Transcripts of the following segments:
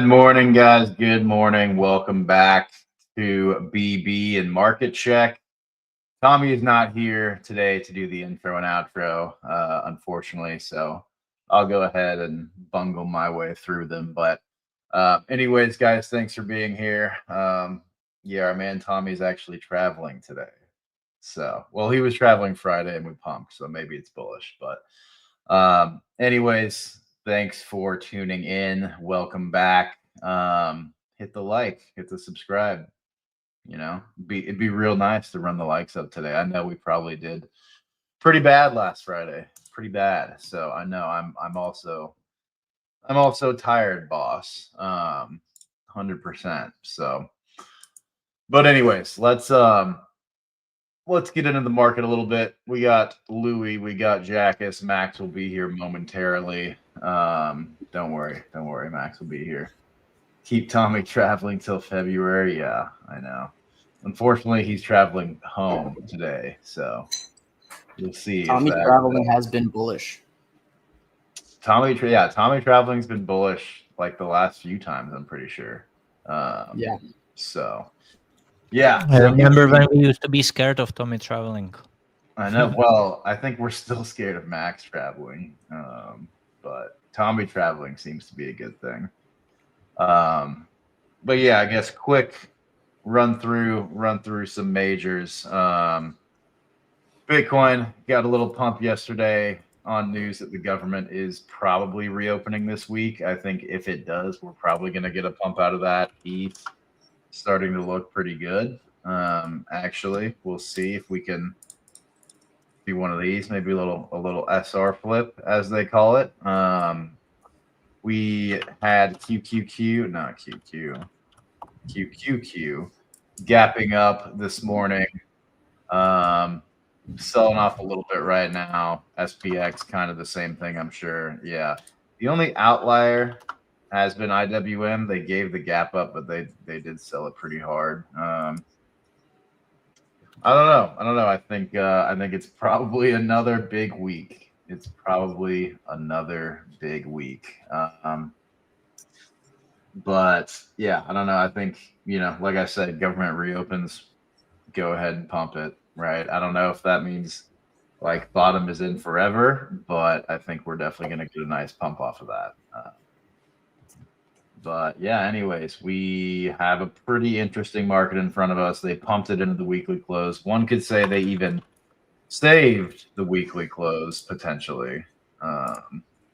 morning, guys. Good morning. Welcome back to BB and Market Check. Tommy is not here today to do the intro and outro, unfortunately, so I'll go ahead and bungle my way through them. But anyways, guys, thanks for being here. Yeah, our man Tommy's actually traveling today. So, well, he was traveling Friday and we pumped, so maybe it's bullish. But anyways, thanks for tuning in. Welcome back. Hit the like, hit the subscribe. It'd be real nice to run the likes up today. I know we probably did pretty bad last Friday, pretty bad. So I know I'm also tired, boss. 100%. So, but anyways, let's get into the market a little bit. We got Louis, we got Jackus. Max will be here momentarily. Don't worry, Max will be here. Keep Tommy traveling till February. Yeah, I know. Unfortunately, he's traveling home today, so we'll see. Tommy traveling has been bullish. Tommy traveling's been bullish like the last few times, I'm pretty sure. Yeah. So, yeah. I remember when we used to be scared of Tommy traveling. I know. Well, I think we're still scared of Max traveling, but Tommy traveling seems to be a good thing. But yeah, I guess quick run through some majors. Bitcoin got a little pump yesterday on news that the government is probably reopening this week. I think if it does, we're probably going to get a pump out of that. ETH starting to look pretty good. Actually, we'll see if we can do one of these, maybe a little SR flip, as they call it. We had QQQ gapping up this morning, selling off a little bit right now. SPX kind of the same thing, I'm sure. Yeah, the only outlier has been IWM. They gave the gap up, but they did sell it pretty hard. I don't know. I think it's probably another big week. But yeah, I don't know. I think, like I said, government reopens, go ahead and pump it, right? I don't know if that means like bottom is in forever, but I think we're definitely going to get a nice pump off of that. But yeah, anyways, we have a pretty interesting market in front of us. They pumped it into the weekly close. One could say they even saved the weekly close potentially.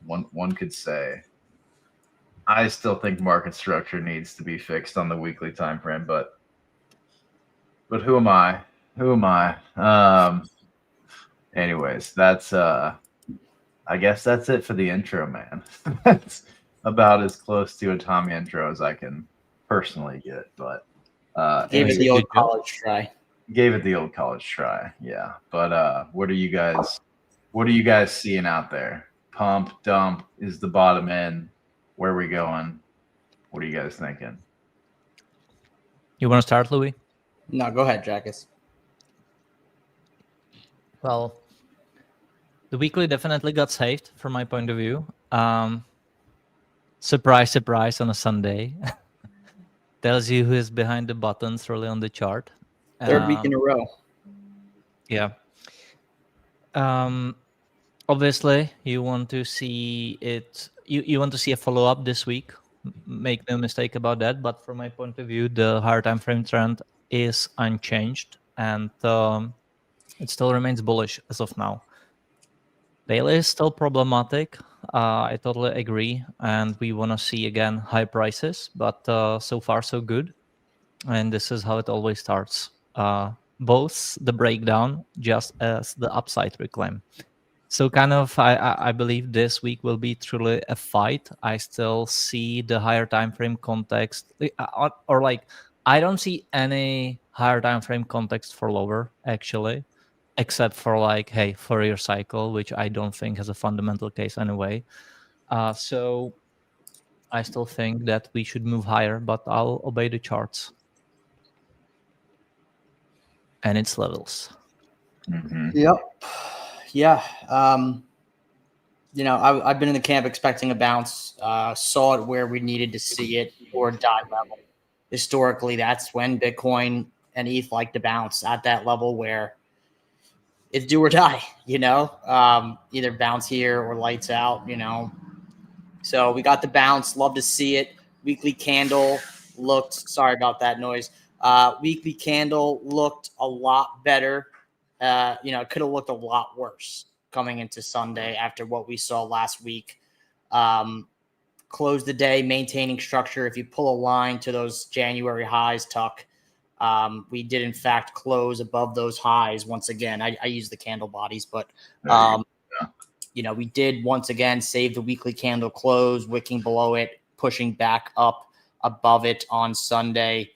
One could say. I still think market structure needs to be fixed on the weekly time frame, but who am I? Anyways, that's I guess that's it for the intro, man. That's about as close to a Tommy intro as I can personally get, but gave it the old college try. Yeah. But what are you guys seeing out there? Pump, dump, is the bottom in? Where are we going? What are you guys thinking? You want to start, Louis? No, go ahead, Jackus. Well, the weekly definitely got saved from my point of view. Surprise, surprise on a Sunday. Tells you who is behind the buttons really on the chart. Third week in a row. Yeah. Obviously, you want to see it. You want to see a follow-up this week. Make no mistake about that. But from my point of view, the higher time frame trend is unchanged, and it still remains bullish as of now. Daily is still problematic. I totally agree, and we want to see again high prices. But so far, so good. And this is how it always starts. Both the breakdown just as the upside reclaim. So kind of, I believe this week will be truly a fight. I still see the higher time frame context, or like I don't see any higher time frame context for lower actually, except for like Fourier cycle, which I don't think has a fundamental case anyway. So I still think that we should move higher, but I'll obey the charts and its levels. Mm-hmm. Yep. Yeah. I've been in the camp expecting a bounce, saw it where we needed to see it, or die level. Historically, that's when Bitcoin and ETH like to bounce at that level where it's do or die, either bounce here or lights out, So we got the bounce. Love to see it. Weekly candle looked, sorry about that noise. Weekly candle looked a lot better. It could have looked a lot worse coming into Sunday after what we saw last week. Close the day maintaining structure. If you pull a line to those January highs, Tuck, we did in fact close above those highs once again. I use the candle bodies, but we did once again save the weekly candle close, wicking below it, pushing back up above it on Sunday.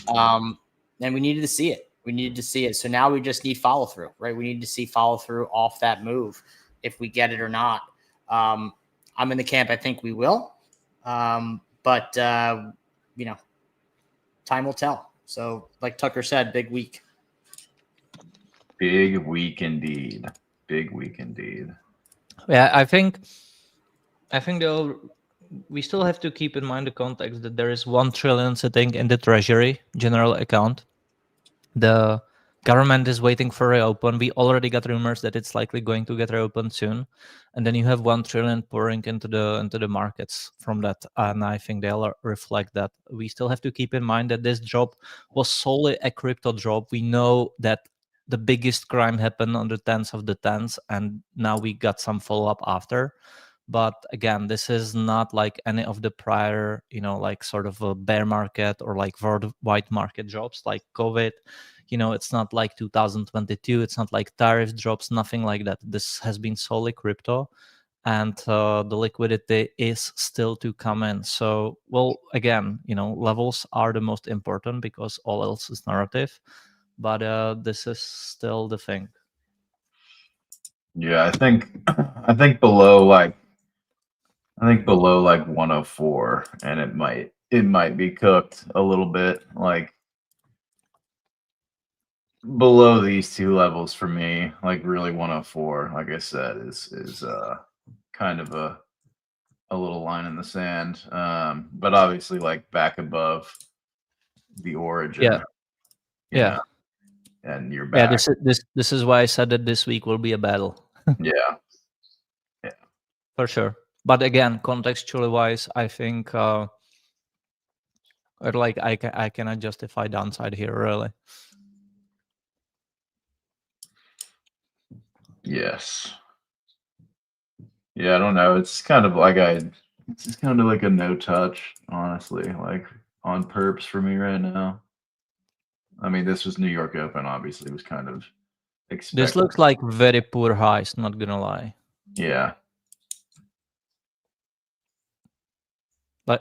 And we needed to see it. So now we just need follow through, right? We need to see follow through off that move if we get it or not. I'm in the camp. I think we will. But time will tell. So like Tucker said, big week. Big week indeed. Big week indeed. Yeah, I think we still have to keep in mind the context that there is 1 trillion sitting in the Treasury general account. The government is waiting for reopen. We already got rumors that it's likely going to get reopened soon, and then you have 1 trillion pouring into the markets from that, and I think they'll reflect that. We still have to keep in mind that this drop was solely a crypto drop. We know that the biggest crime happened on the 10th of the 10th, and now we got some follow-up after. But again, this is not like any of the prior, like sort of a bear market or like worldwide market drops like COVID. It's not like 2022. It's not like tariff drops, nothing like that. This has been solely crypto, and the liquidity is still to come in. So, well, again, levels are the most important because all else is narrative. But this is still the thing. Yeah, I think below like 104, and it might be cooked a little bit. Like below these two levels for me, like really 104, like I said, is kind of a little line in the sand. But obviously like back above the origin. Yeah. And you're back. Yeah, this is why I said that this week will be a battle. Yeah. For sure. But again, contextually wise, I think I cannot justify downside here really. Yes. Yeah, I don't know. It's kind of like it's just kind of like a no touch, honestly, like on perps for me right now. I mean, this was New York Open, obviously, was kind of expected. This looks like very poor highs, not gonna lie. Yeah.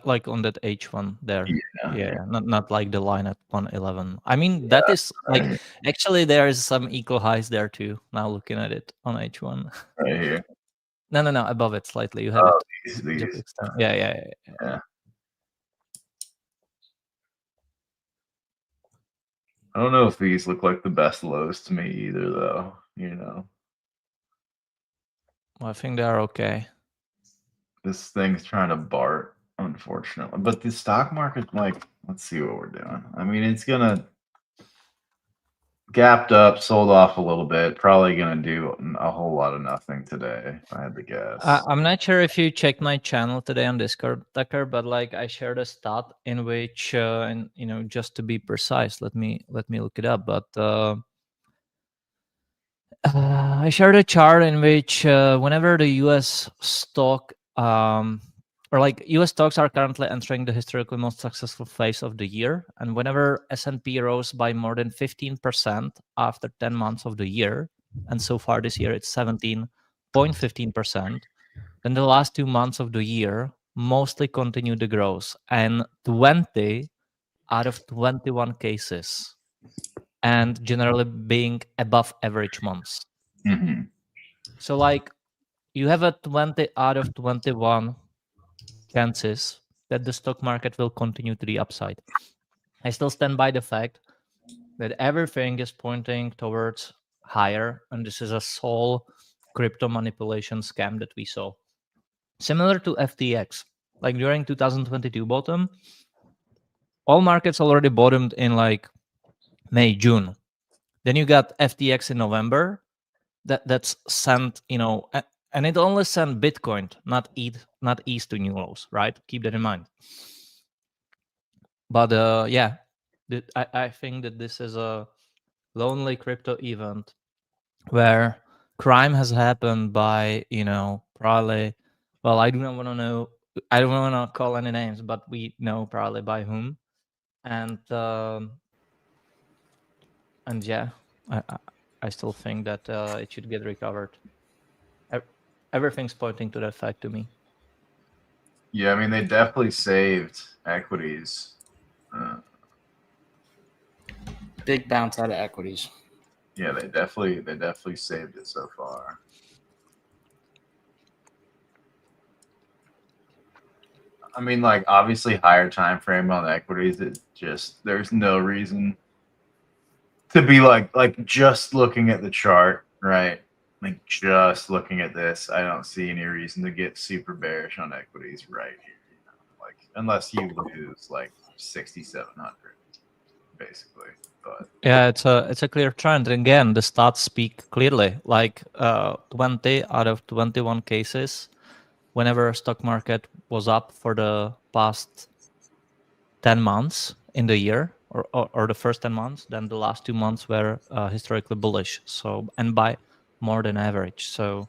Like on that H1 there. Yeah. Not like the line at 111. I mean, that is like actually there is some equal highs there too. Now looking at it on H1. Right here. No, above it slightly. You have it. These. Yeah. I don't know if these look like the best lows to me either, though. Well, I think they are okay. This thing's trying to BART, unfortunately. But the stock market, like, let's see what we're doing. I mean, it's gonna gapped up, sold off a little bit. Probably gonna do a whole lot of nothing today, if I had to guess. I'm not sure if you checked my channel today on Discord, Tucker, but like I shared a stat in which, and just to be precise, let me look it up. But I shared a chart in which whenever the U.S. stock, or like U.S. stocks are currently entering the historically most successful phase of the year, and whenever S&P rose by more than 15% after 10 months of the year, and so far this year it's 17.15%, then the last 2 months of the year mostly continued the growth, and 20 out of 21 cases, and generally being above average months. Mm-hmm. So like you have a 20 out of 21 chances that the stock market will continue to the upside. I still stand by the fact that everything is pointing towards higher, and this is a sole crypto manipulation scam that we saw. Similar to FTX, like during 2022 bottom, all markets already bottomed in like May, June. Then you got FTX in November. That's sent, and it only sent Bitcoin, not ETH to new lows, right? Keep that in mind. But yeah, I think that this is a lonely crypto event where crime has happened by, probably, well, I do not want to know, I don't want to call any names, but we know probably by whom. And yeah, I still think that it should get recovered. Everything's pointing to that fact to me. Yeah, I mean, they definitely saved equities. Big bounce out of equities. Yeah, they definitely saved it so far. I mean, like, obviously higher time frame on equities, it just, there's no reason to be like just looking at the chart, right? Like just looking at this, I don't see any reason to get super bearish on equities right here. Like unless you lose like 6,700, basically. But yeah, it's a clear trend. And again, the stats speak clearly. Like 20 out of 21 cases, whenever stock market was up for the past 10 months in the year, or the first 10 months, then the last 2 months were historically bullish. So, and by more than average. So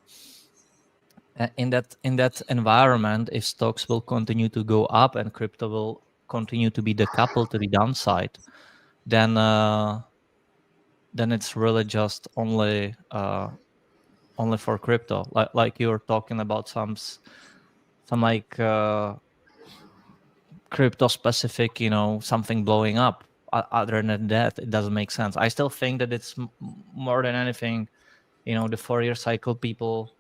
in that environment, if stocks will continue to go up and crypto will continue to be decoupled to the downside, then it's really just only for crypto. Like you were talking about some like crypto specific, something blowing up. Other than that, it doesn't make sense. I still think that it's more than anything, the 4-year cycle, people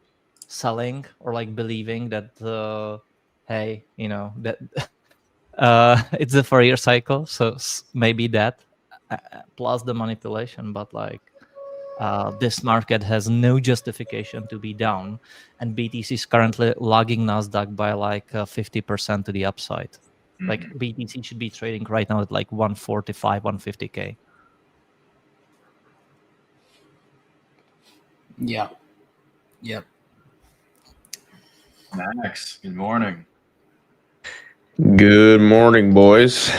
selling or like believing that hey, that it's a 4-year cycle, so maybe that plus the manipulation. But like this market has no justification to be down, and BTC is currently lagging Nasdaq by like 50% to the upside. Like BTC should be trading right now at like 145, 150K. Yeah. Yep. Max, good morning. Good morning, boys.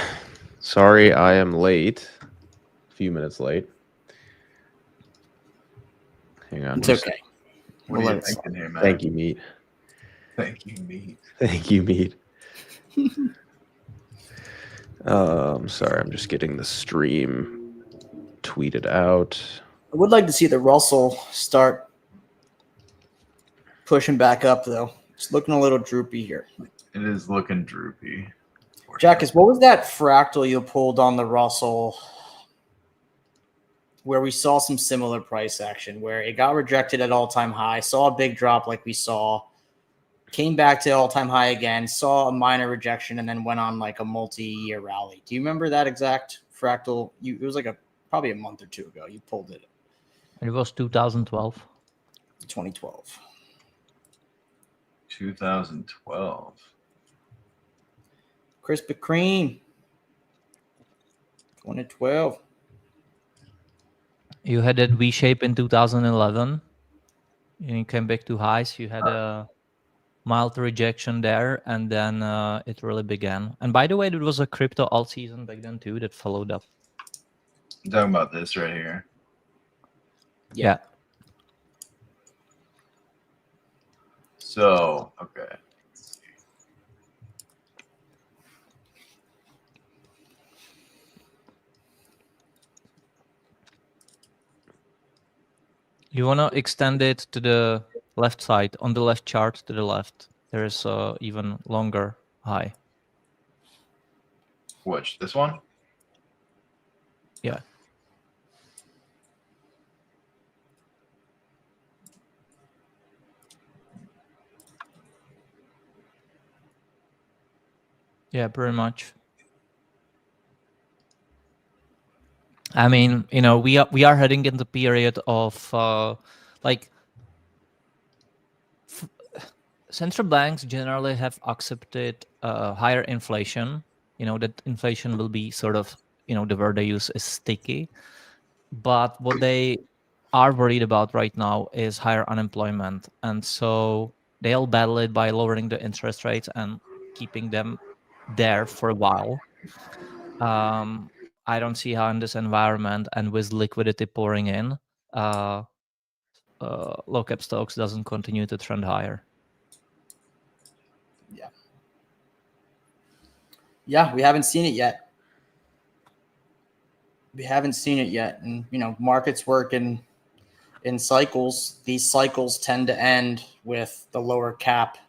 Sorry I am late. A few minutes late. Hang on. It's okay. What are you thinking here, Max? Thank you, Meat. Thank you, Meat. Thank you, Meat. Sorry, I'm just getting the stream tweeted out. I would like to see the Russell start pushing back up, though. It's looking a little droopy here. It is looking droopy. Jackus, what was that fractal you pulled on the Russell where we saw some similar price action, where it got rejected at all-time high, saw a big drop like we saw, came back to all-time high again, saw a minor rejection, and then went on like a multi-year rally? Do you remember that exact fractal? It was like probably a month or two ago. You pulled it. It was 2012. 2012. 2012. Krispy Kreme. 2012. You had that V shape in 2011. And you came back to highs. You had a mild rejection there, and then it really began. And by the way, there was a crypto alt season back then too that followed up. I'm talking about this right here. Yeah. So, okay. You want to extend it to the left side, on the left chart to the left. There is even longer high. Which, this one? Yeah. Yeah, pretty much. I mean, we are heading into the period of like central banks generally have accepted higher inflation. That inflation will be sort of, the word they use is sticky. But what they are worried about right now is higher unemployment. And so they'll battle it by lowering the interest rates and keeping them there for a while. I don't see how in this environment and with liquidity pouring in, low cap stocks doesn't continue to trend higher. Yeah, we haven't seen it yet. And markets work in cycles. These cycles tend to end with the lower cap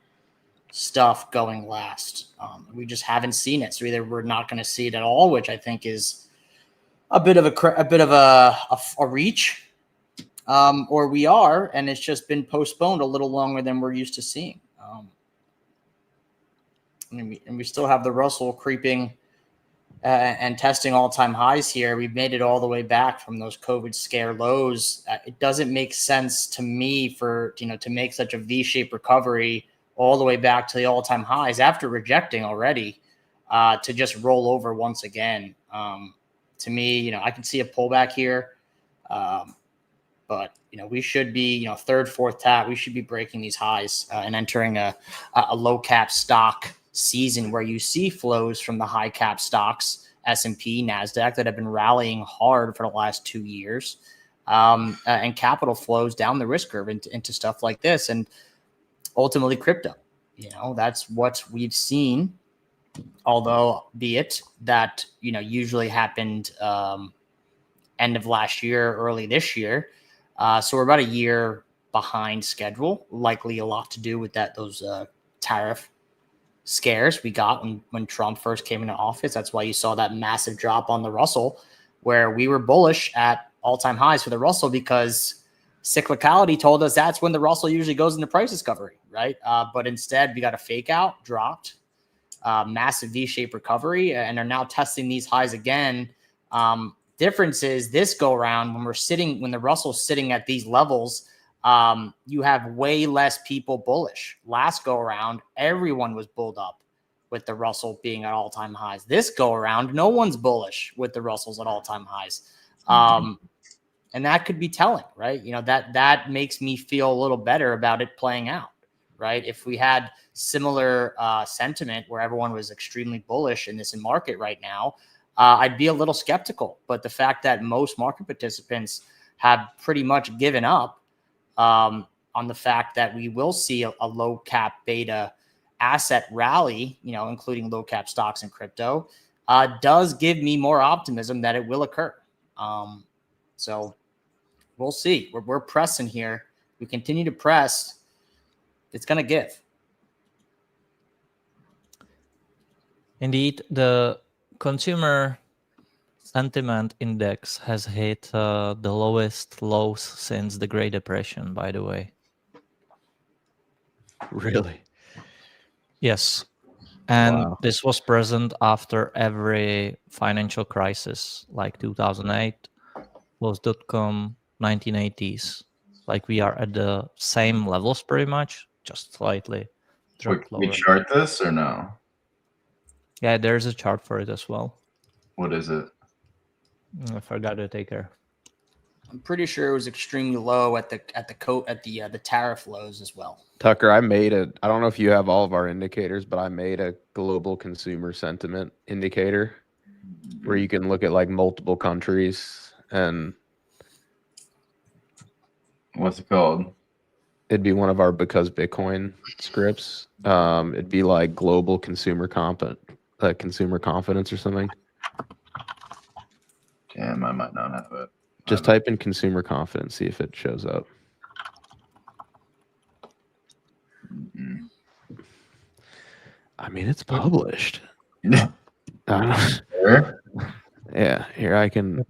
stuff going last. We just haven't seen it. So either we're not going to see it at all, which I think is a bit of a reach, or we are, and it's just been postponed a little longer than we're used to seeing. We still have the Russell creeping and testing all-time highs here. We've made it all the way back from those COVID scare lows. It doesn't make sense to me to make such a V-shaped recovery all the way back to the all-time highs after rejecting already, to just roll over once again. To me, I can see a pullback here, but we should be, third, fourth tap. We should be breaking these highs and entering a low cap stock season where you see flows from the high cap stocks, S&P, NASDAQ, that have been rallying hard for the last 2 years, and capital flows down the risk curve into stuff like this, and ultimately crypto. That's what we've seen, although be it that usually happened end of last year, early this year. So we're about a year behind schedule, likely a lot to do with those tariff scares we got when Trump first came into office. That's why you saw that massive drop on the Russell, where we were bullish at all-time highs for the Russell, because cyclicality told us that's when the Russell usually goes into price discovery, right? But instead, we got a fake out, dropped, massive V-shaped recovery, and are now testing these highs again. Difference is this go around, when the Russell's sitting at these levels, you have way less people bullish. Last go around, everyone was bulled up with the Russell being at all-time highs. This go around, no one's bullish with the Russells at all-time highs. And that could be telling, right? That makes me feel a little better about it playing out, right? If we had similar sentiment where everyone was extremely bullish in this market right now, I'd be a little skeptical. But the fact that most market participants have pretty much given up on the fact that we will see a low cap beta asset rally, including low cap stocks and crypto, does give me more optimism that it will occur. So we'll see. We're pressing here. We continue to press. It's going to give. Indeed, the consumer sentiment index has hit the lowest lows since the Great Depression, by the way. Really? Yes. And Wow. this was present after every financial crisis, like 2008, post.com, 1980s. Like we are at the same levels pretty much, just slightly dropped We lower. chart this or no? Yeah, there's a chart for it as well. What is it? I forgot to take care. I'm pretty sure it was extremely low at the tariff lows as well. Tucker, I don't know if you have all of our indicators, but I made a global consumer sentiment indicator where you can look at like multiple countries, and What's it called? it'd be one of our Because Bitcoin scripts. It'd be like global consumer confidence or something. Damn, I might not have it. Just type in consumer confidence, see if it shows up. Mm-mm. I mean, it's published. Sure. Yeah, here I can.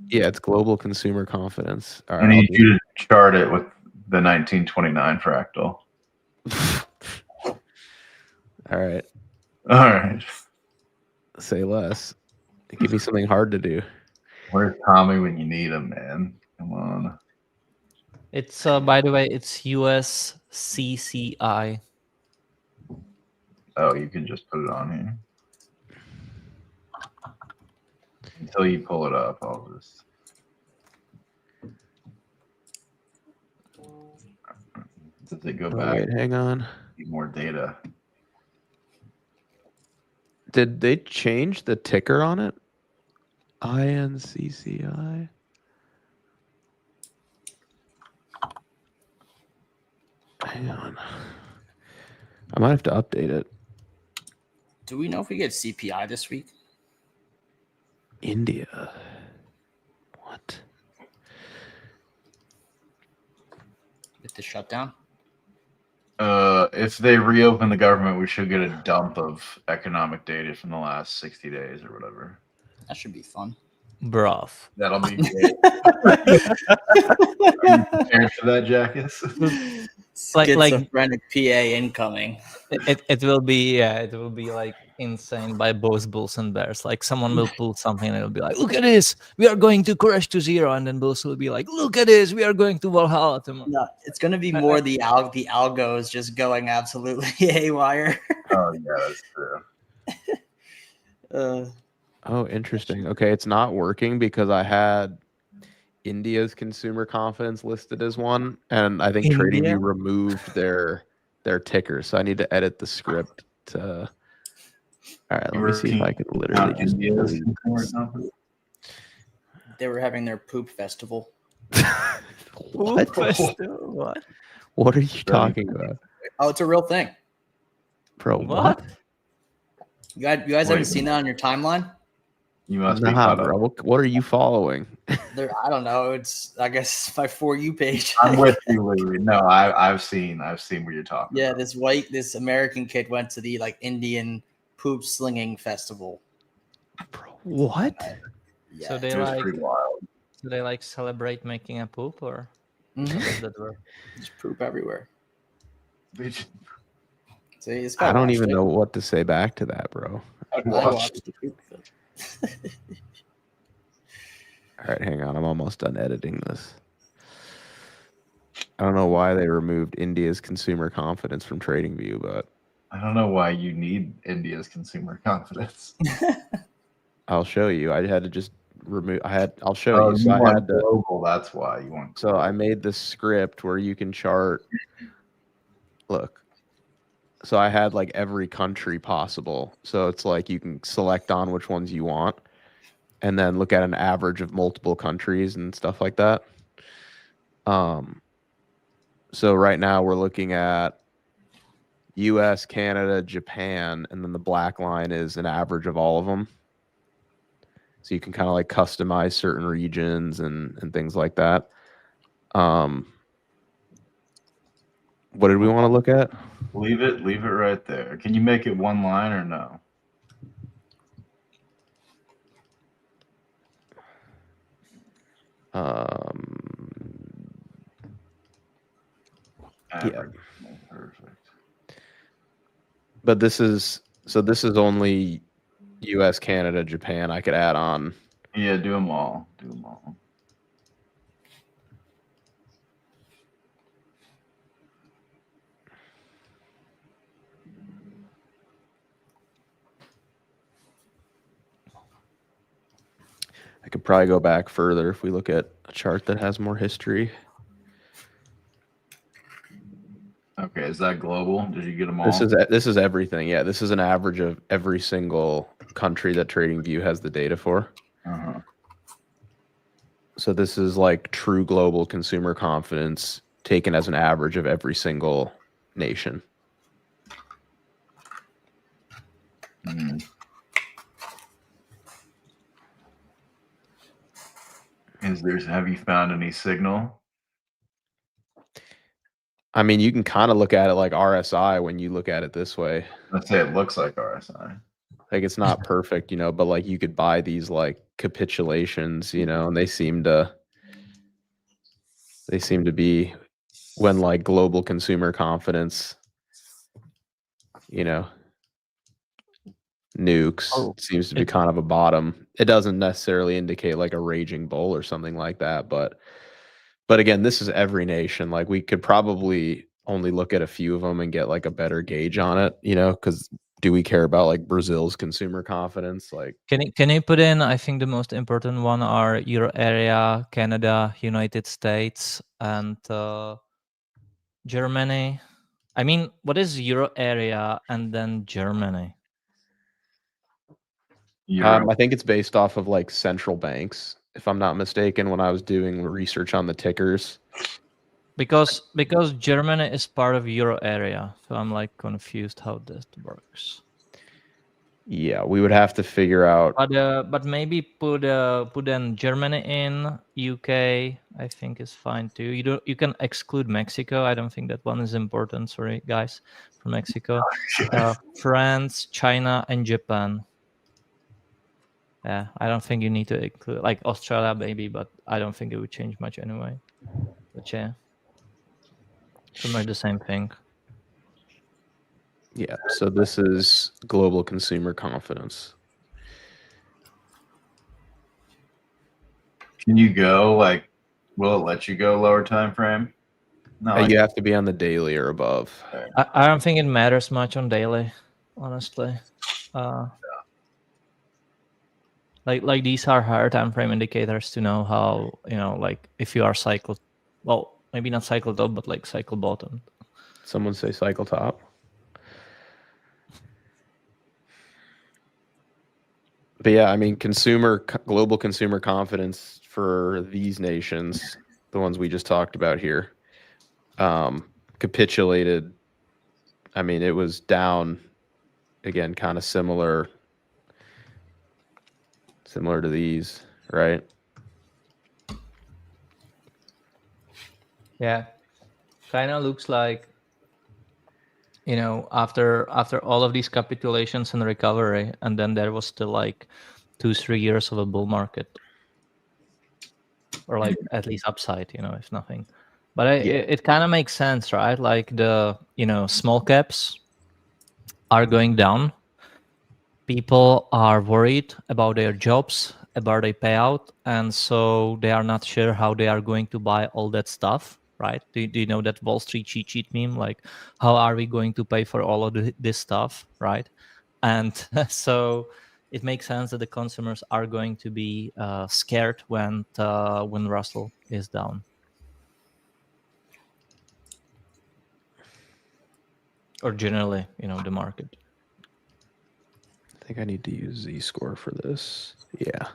Yeah, it's global consumer confidence. All I right, need you to chart it with the 1929 fractal. All right. All right. Say less. Give me something hard to do. Where's Tommy when you need him, man? Come on. It's by the way, it's USCCI. Oh, you can just put it on here. Until you pull it up, I'll just. Does it go Oh, back? wait, hang on. Need more data. Did they change the ticker on it? INCCI. Hang on. I might have to update it. Do we know if we get CPI this week? India. What? With the shutdown? If they reopen the government, we should get a dump of economic data from the last 60 days or whatever. That should be fun. Bruv. That'll be great. Are you prepared for that, Jackus? Like Schizophrenic PA incoming. It will be like insane by both bulls and bears. Like someone will pull something and it'll be like, look at this, we are going to crash to zero, and then bulls will be like, look at this, we are going to Valhalla tomorrow. No, it's gonna be more the algos just going absolutely haywire. Oh yeah, that's true. Oh, interesting. Okay, it's not working because I had India's consumer confidence listed as one, and I think India? TradingView removed their ticker, so I need to edit the script to. All right, let me see if I can literally just. They were having their poop festival. What? What? What are you talking about, Oh, it's a real thing. bro? What? You guys haven't seen that on your timeline? You must be Nah, caught up. bro. What are you following? I don't know. It's I guess my For You page. I'm with you, Louie. No, I've seen what you're talking Yeah, about. this American kid went to the Indian poop slinging festival. Bro, what? Yeah. So It was pretty wild. celebrate making a poop, or Mhm. how does that work? Just poop everywhere. They just- See, it's I don't even know what to say back to that, bro. I'd I watch watched the poop film. All right, hang on. I'm almost done editing this. I don't know why they removed India's consumer confidence from TradingView, but I don't know why you need India's consumer confidence. I'll show you. I had to just remove. I'll show Oh, you. you So I want had to. global, that's why you want. So I made this script where you can chart. Look. So I had like every country possible. So it's like you can select on which ones you want, and then look at an average of multiple countries and stuff like that. So right now we're looking at US, Canada, Japan, and then the black line is an average of all of them. So you can kind of like customize certain regions and things like that. What did we want to look at? Leave it right there. Can you make it one line or no? Average. Perfect. But this is only US, Canada, Japan. I could add on. Yeah, do them all. Do them all. I could probably go back further if we look at a chart that has more history. Okay, is that global? Did you get them all? This is everything. Yeah, this is an average of every single country that TradingView has the data for. Uh-huh. So this is like true global consumer confidence taken as an average of every single nation. Mm-hmm. Have you found any signal? I mean, you can kind of look at it like RSI when you look at it this way. Let's say it looks like RSI. Like it's not perfect, but like you could buy these like capitulations, and they seem to be when like global consumer confidence, nukes, it seems to be kind of a bottom. It doesn't necessarily indicate like a raging bull or something like that, but again, this is every nation. Like we could probably only look at a few of them and get like a better gauge on it, you know, because do we care about like Brazil's consumer confidence? Like, Can you put in? I think the most important one are Euro area, Canada, United States, and Germany. I mean, what is Euro area and then Germany? Euro. I think it's based off of like central banks, if I'm not mistaken, when I was doing research on the tickers. Because Germany is part of Euro area, so I'm like confused how this works. Yeah, we would have to figure out. But maybe put in Germany in UK. I think is fine too. You can exclude Mexico. I don't think that one is important. Sorry, guys, for Mexico, France, China, and Japan. Yeah, I don't think you need to include like Australia, maybe, but I don't think it would change much anyway. But yeah, pretty much the same thing. Yeah, so this is global consumer confidence. Can you go like? Will it let you go lower time frame? No, You have to be on the daily or above. I don't think it matters much on daily, honestly. Like these are higher time frame indicators to know how, you know, like if you are cycled, well, maybe not cycled up, but like cycle bottom. Someone say cycle top. But yeah, I mean, global consumer confidence for these nations, the ones we just talked about here, capitulated. I mean, it was down again, kind of similar to these, right? Yeah, kind of looks like, you know, after all of these capitulations and recovery, and then there was still like 2-3 years of a bull market, or like at least upside, you know, if nothing. But it kind of makes sense, right? Like the, you know, small caps are going down. People are worried about their jobs, about their payout, and so they are not sure how they are going to buy all that stuff, right? Do you know that Wall Street cheat sheet meme? Like, how are we going to pay for all of this stuff, right? And so it makes sense that the consumers are going to be scared when Russell is down. Or generally, you know, the market. I think I need to use Z-score for this. Yeah,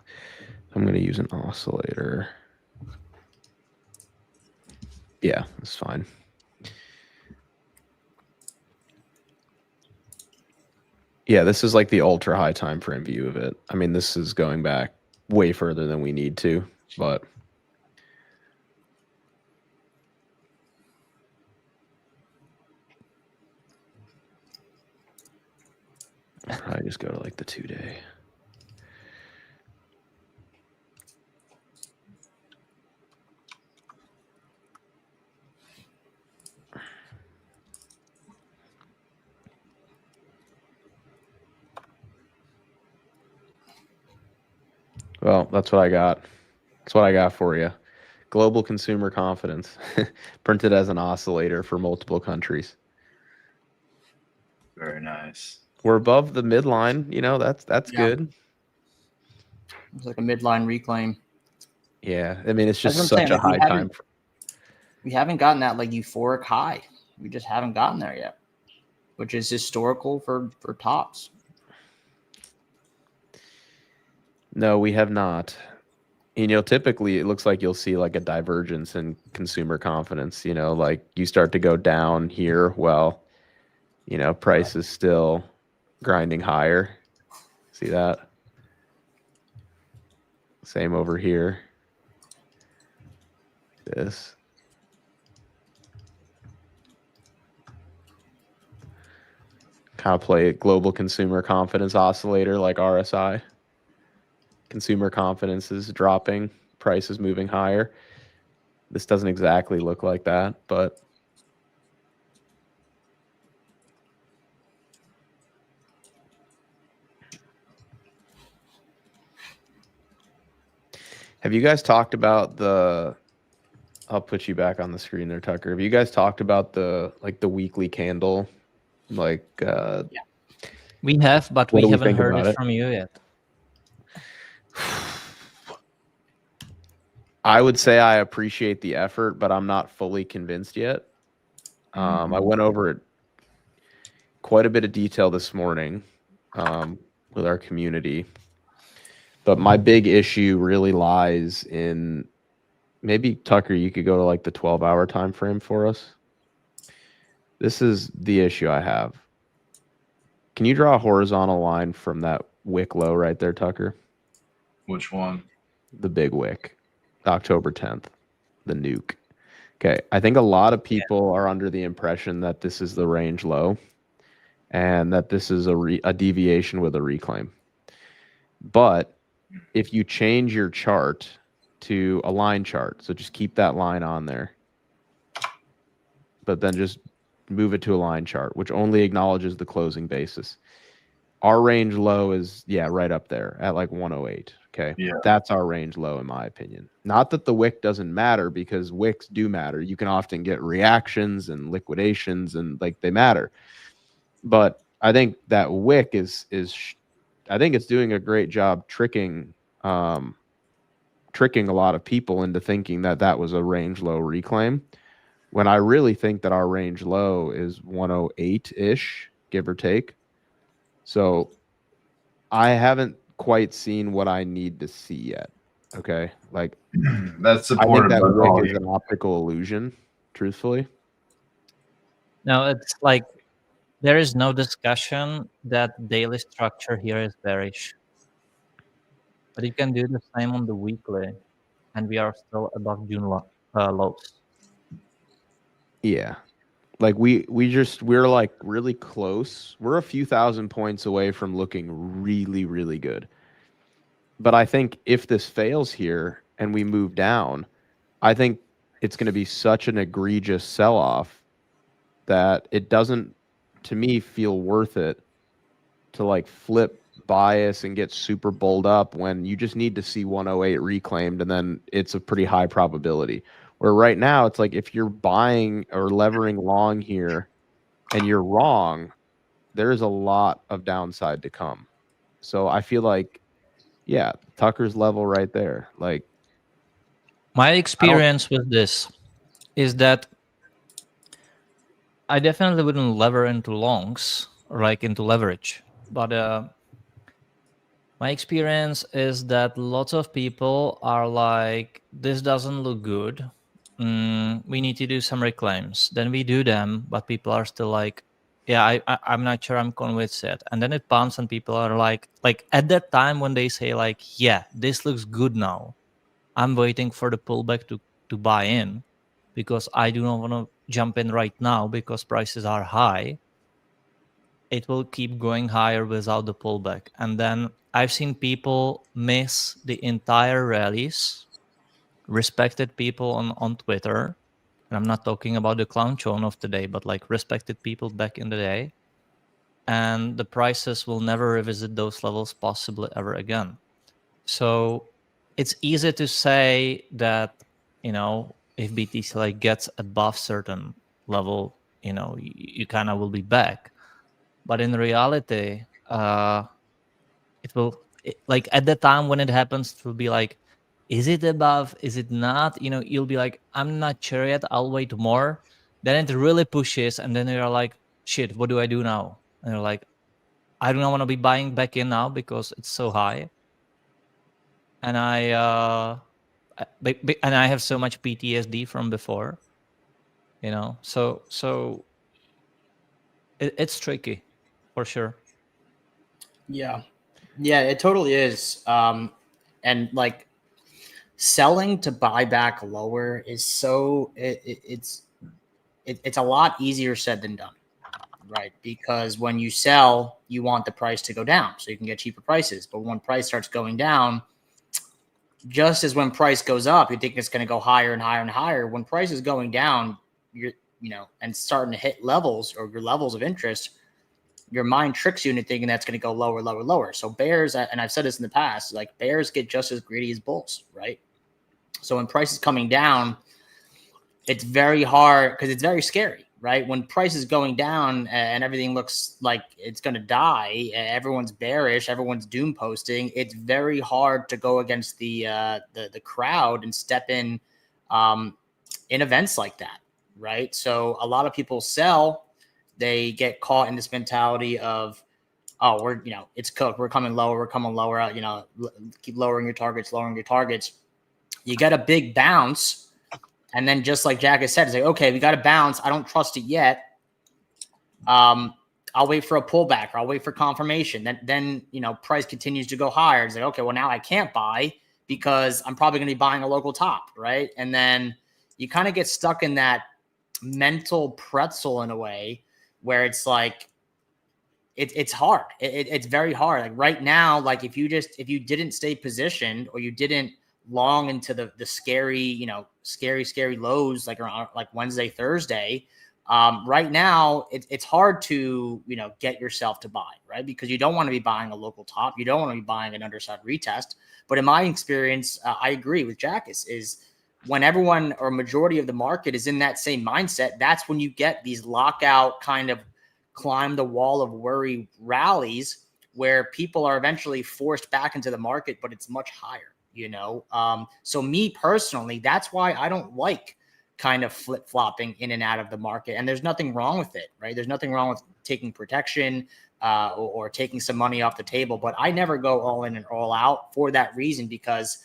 I'm going to use an oscillator. Yeah, that's fine. Yeah, this is like the ultra high time frame view of it. I mean, this is going back way further than we need to, but I'll probably just go to like the 2-day. Well, that's what I got. That's what I got for you. Global consumer confidence printed as an oscillator for multiple countries. Very nice. We're above the midline. You know, that's good. It's like a midline reclaim. Yeah, I mean, it's That's just what I'm such saying, a like, high time. We haven't gotten that like euphoric high. We just haven't gotten there yet, which is historical for tops. No, we have not. You know, typically it looks like you'll see like a divergence in consumer confidence. You know, like you start to go down here. Well, you know, price is still grinding higher. See that? Same over here. This. Kind of play global consumer confidence oscillator like RSI. Consumer confidence is dropping, price is moving higher. This doesn't exactly look like that, but have you guys talked about the I'll put you back on the screen there, Tucker. Have you guys talked about the weekly candle? Like, We have, but what we do we haven't think heard about it it? from you yet. I would say I appreciate the effort, but I'm not fully convinced yet. I went over it quite a bit of detail this morning with our community. But my big issue really lies in maybe, Tucker, you could go to like the 12-hour time frame for us. This is the issue I have. Can you draw a horizontal line from that wick low right there, Tucker? Which one? The big wick, October 10th, the nuke. Okay, I think a lot of people are under the impression that this is the range low and that this is a deviation with a reclaim. But if you change your chart to a line chart, so just keep that line on there, but then just move it to a line chart, which only acknowledges the closing basis. Our range low is, right up there at like 108. Okay. Yeah. That's our range low, in my opinion. Not that the wick doesn't matter, because wicks do matter. You can often get reactions and liquidations, and like they matter. But I think that wick I think it's doing a great job tricking a lot of people into thinking that that was a range low reclaim, when I really think that our range low is 108-ish, give or take. So I haven't quite seen what I need to see yet. Okay. Like, That's I think supported that by wick volume. is an optical illusion, truthfully. No, it's like there is no discussion that daily structure here is bearish. But you can do the same on the weekly, and we are still above June lows. Yeah. Like we're like really close. We're a few thousand points away from looking really, really good. But I think if this fails here and we move down, I think it's going to be such an egregious sell-off that it doesn't, to me, feel worth it to like flip bias and get super bowled up when you just need to see 108 reclaimed, and then it's a pretty high probability. Where right now it's like if you're buying or levering long here and you're wrong, there's a lot of downside to come. So I feel like, yeah, Tucker's level right there. Like, My experience with this is that I definitely wouldn't lever into longs, or like into leverage. But my experience is that lots of people are like, this doesn't look good. We need to do some reclaims. Then we do them, but people are still like, yeah, I'm not sure I'm convinced yet. And then it pumps and people are like at that time when they say like, yeah, this looks good now, I'm waiting for the pullback to buy in, because I do not want to jump in right now because prices are high. It will keep going higher without the pullback. And then I've seen people miss the entire rallies, respected people on Twitter. And I'm not talking about the clown show of today, but like respected people back in the day. And the prices will never revisit those levels possibly ever again. So it's easy to say that, if BTC like gets above certain level, you kind of will be back. But in reality, like at the time when it happens, it will be like, is it above? Is it not? You'll be like, I'm not sure yet. I'll wait more. Then it really pushes, and then you're like, shit, what do I do now? And you're like, I do not want to be buying back in now because it's so high. And I have so much PTSD from before, so it's tricky for sure. Yeah, it totally is. And like selling to buy back lower is so it's a lot easier said than done, right? Because when you sell, you want the price to go down so you can get cheaper prices. But when price starts going down, just as when price goes up, you think it's going to go higher and higher and higher. When price is going down, and starting to hit levels or your levels of interest, your mind tricks you into thinking that's going to go lower, lower, lower. So bears, and I've said this in the past, like bears get just as greedy as bulls, right? So when price is coming down, it's very hard because it's very scary, right? When price is going down and everything looks like it's going to die, everyone's bearish, everyone's doom posting. It's very hard to go against the crowd and step in events like that, right? So a lot of people sell. They get caught in this mentality of, oh, we're, it's cooked. We're coming lower. We're coming lower. Keep lowering your targets, You get a big bounce. And then just like Jack has said, it's like, okay, we got to bounce. I don't trust it yet. I'll wait for a pullback or I'll wait for confirmation. Then price continues to go higher. It's like, okay, well, now I can't buy because I'm probably going to be buying a local top, right? And then you kind of get stuck in that mental pretzel in a way where it's like, it's hard. It's very hard. Like right now, like if you didn't stay positioned or you didn't long into the scary, scary lows, like around like Wednesday, Thursday, right now it's hard to, get yourself to buy, right? Because you don't want to be buying a local top. You don't want to be buying an underside retest. But in my experience, I agree with Jack is when everyone or majority of the market is in that same mindset, that's when you get these lockout kind of climb the wall of worry rallies where people are eventually forced back into the market, but it's much higher, So me personally, that's why I don't like kind of flip-flopping in and out of the market. And there's nothing wrong with it, right? There's nothing wrong with taking protection or taking some money off the table, but I never go all in and all out for that reason, because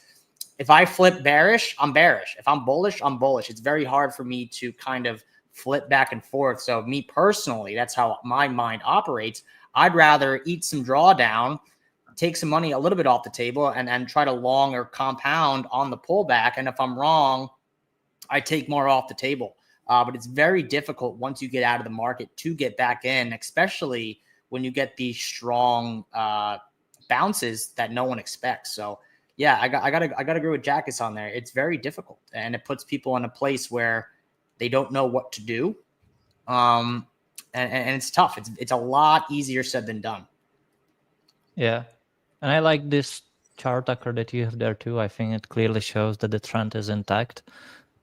if I flip bearish, I'm bearish. If I'm bullish, I'm bullish. It's very hard for me to kind of flip back and forth. So me personally, that's how my mind operates. I'd rather eat some drawdown, take some money a little bit off the table and try to long or compound on the pullback. And if I'm wrong, I take more off the table. But it's very difficult once you get out of the market to get back in, especially when you get these strong bounces that no one expects. So yeah, I got to agree with Jackus on there. It's very difficult, and it puts people in a place where they don't know what to do. And it's tough. It's a lot easier said than done. Yeah. And I like this chart, Tucker, that you have there too. I think it clearly shows that the trend is intact,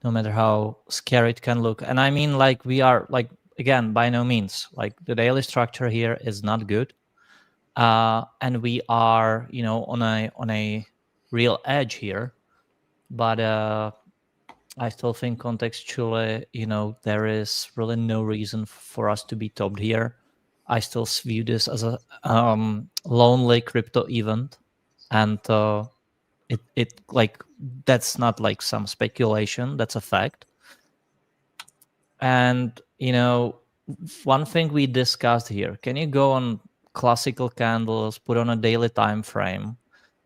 no matter how scary it can look. And I mean, like, we are, like, again, by no means, like, the daily structure here is not good. And we are, on a real edge here. But I still think contextually, there is really no reason for us to be topped here. I still view this as a lonely crypto event, and it like, that's not like some speculation, that's a fact. And one thing we discussed here, can you go on classical candles, put on a daily time frame,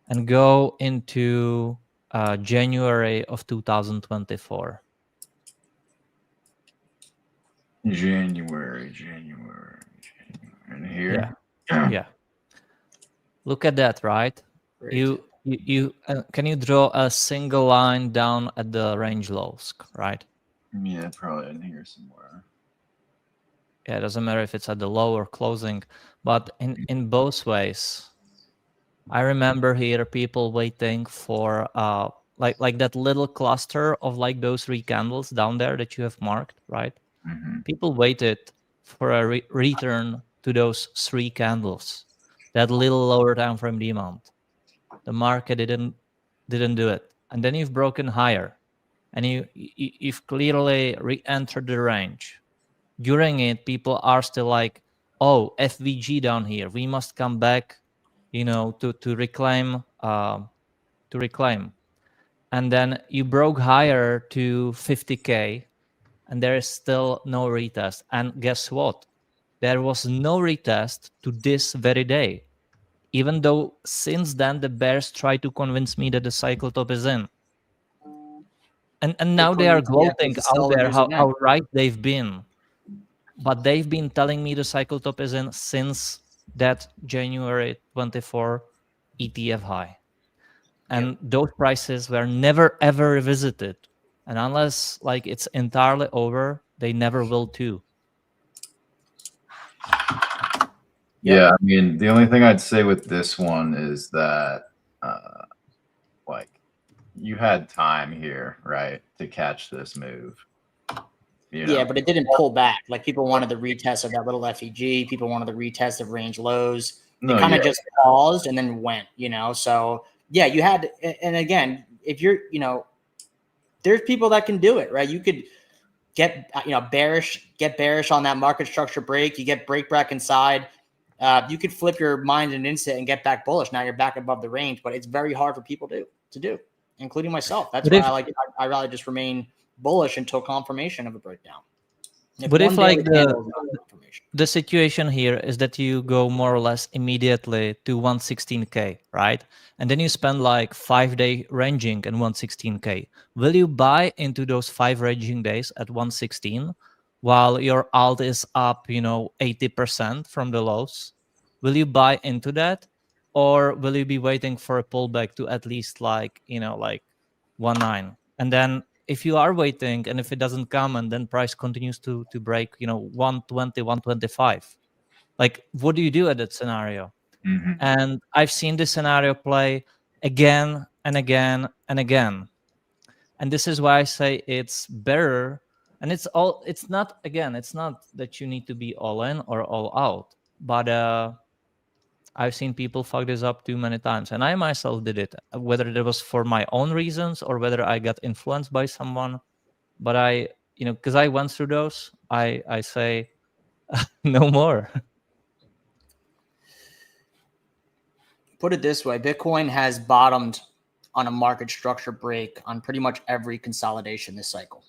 and go into January of 2024? January. And here, Yeah. Look at that, right? Great. You can you draw a single line down at the range lows, right? Yeah, probably in here somewhere. Yeah, it doesn't matter if it's at the low or closing, but in both ways, I remember here people waiting for like that little cluster of like those 3 candles down there that you have marked, right? Mm-hmm. People waited for a return to those 3 candles, that little lower time frame demand. The market didn't do it, and then you've broken higher, and you've clearly re-entered the range. During it, people are still like, oh, FVG down here, we must come back, to reclaim, and then you broke higher to 50K, and there is still no retest. And guess what? There was no retest to this very day, even though since then the bears try to convince me that the cycle top is in. And now they are gloating out there how right they've been. But they've been telling me the cycle top is in since that January 24 ETF high. And those prices were never ever revisited. And unless like it's entirely over, they never will too. Yeah, I mean, the only thing I'd say with this one is that, like, you had time here, right, to catch this move. You know? Yeah, but it didn't pull back. Like people wanted the retest of that little FEG. People wanted the retest of range lows. They kind of just paused and then went, you know? So yeah, you had, and again, if you're, you know, there's people that can do it, right? You could get, you know, get bearish on that market structure break. You get break back inside. You could flip your mind in an instant and get back bullish. Now you're back above the range, but it's very hard for people to do, including myself. That's why I rather just remain bullish until confirmation of a breakdown. But if like the situation here is that you go more or less immediately to 116K, right? And then you spend like 5-day ranging and 116K. Will you buy into those 5 ranging days at 116 while your alt is up, you know, 80% from the lows? Will you buy into that? Or will you be waiting for a pullback to at least like, you know, like 19? And then if you are waiting and if it doesn't come and then price continues to break, you know, 120, 125, like what do you do at that scenario? And I've seen this scenario play again and again and again. And this is why I say it's better. And it's not that you need to be all in or all out, but I've seen people fuck this up too many times, and I myself did it, whether it was for my own reasons or whether I got influenced by someone. But I, you know, because I went through those, I say no more. Put it this way, Bitcoin has bottomed on a market structure break on pretty much every consolidation this cycle.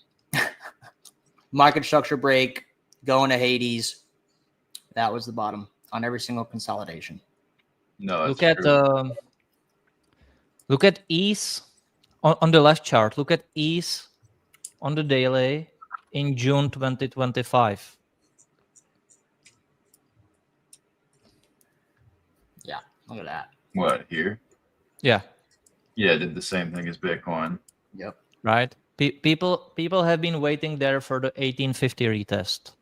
Market structure break, going to Hades. That was the bottom on every single consolidation. No, look at ETH on the left chart. Look at ETH on the daily in June 2025. Yeah, look at that. What, here? Yeah. Yeah, did the same thing as Bitcoin. Yep. Right. People have been waiting there for the 1850 retest.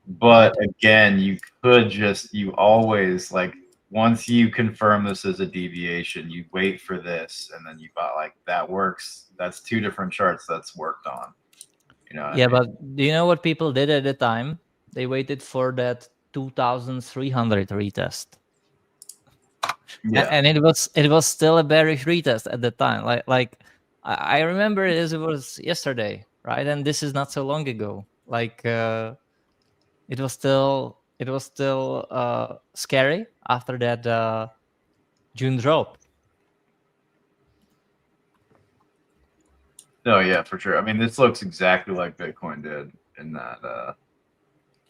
But again, you always, like, once you confirm this as a deviation, you wait for this, and then you buy. Like, that works. That's 2 different charts that's worked on. You know. Yeah, but do you know what people did at the time? They waited for that 2,300 retest. Yeah. And it was still a bearish retest at the time. Like I remember it was yesterday, right? And this is not so long ago. Like it was still scary after that June drop. No, yeah, for sure. I mean, this looks exactly like Bitcoin did in that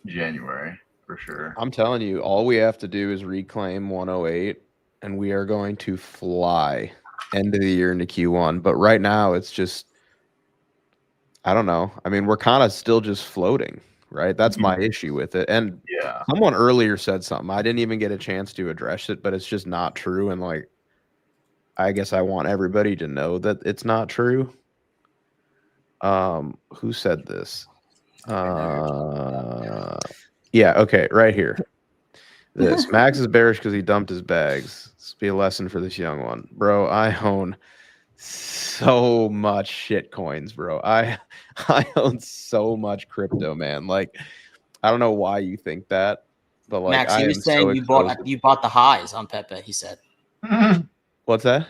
January, for sure. I'm telling you, all we have to do is reclaim 108, and we are going to fly end of the year into Q1. But right now, it's just, I don't know. I mean, we're kind of still just floating, right? That's my issue with it. And yeah, someone earlier said something. I didn't even get a chance to address it, but it's just not true. And like, I guess I want everybody to know that it's not true. Who said this? Yeah, okay, right here. This Max is bearish because he dumped his bags. This will be a lesson for this young one. Bro, I own so much shit coins, bro. I own so much crypto, man. Like, I don't know why you think that, but like, Max, he was saying you bought the highs on Pepe, he said. What's that?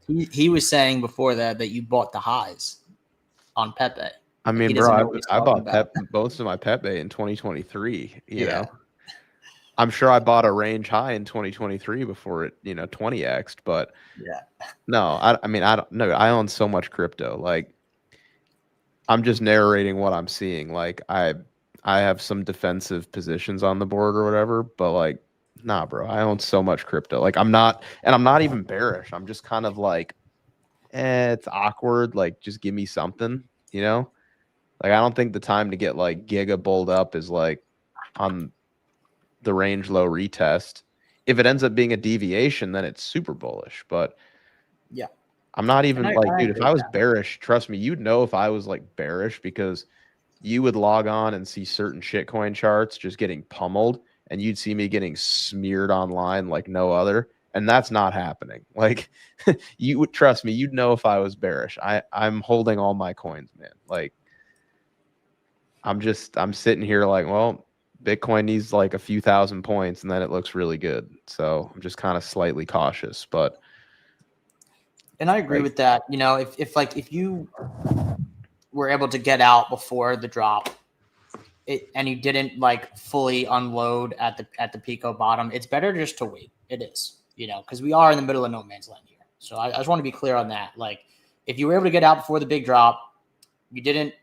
He was saying before that you bought the highs on Pepe. I mean, bro, I bought most of my Pepe in 2023. You know, I'm sure I bought a range high in 2023 before it, 20x'd. But yeah, no, I mean, I don't know. I own so much crypto. Like, I'm just narrating what I'm seeing. Like, I have some defensive positions on the board or whatever. But like, nah, bro, I own so much crypto. Like, I'm not even bearish. I'm just kind of like, it's awkward. Like, just give me something, Like, I don't think the time to get like giga bulled up is like on the range low retest. If it ends up being a deviation, then it's super bullish. But yeah, I'm not even dude, if I was bearish, trust me, you'd know if I was like bearish because you would log on and see certain shitcoin charts just getting pummeled, and you'd see me getting smeared online like no other. And that's not happening. Like, you would trust me, you'd know if I was bearish. I'm holding all my coins, man. Like, I'm sitting here like, well, Bitcoin needs like a few thousand points and then it looks really good. So I'm just kind of slightly cautious, but. And I agree with that. You know, if you were able to get out before the drop, and you didn't like fully unload at the Pico bottom, it's better just to wait. It is, you know, because we are in the middle of no man's land here. So I just want to be clear on that. Like, if you were able to get out before the big drop, you didn't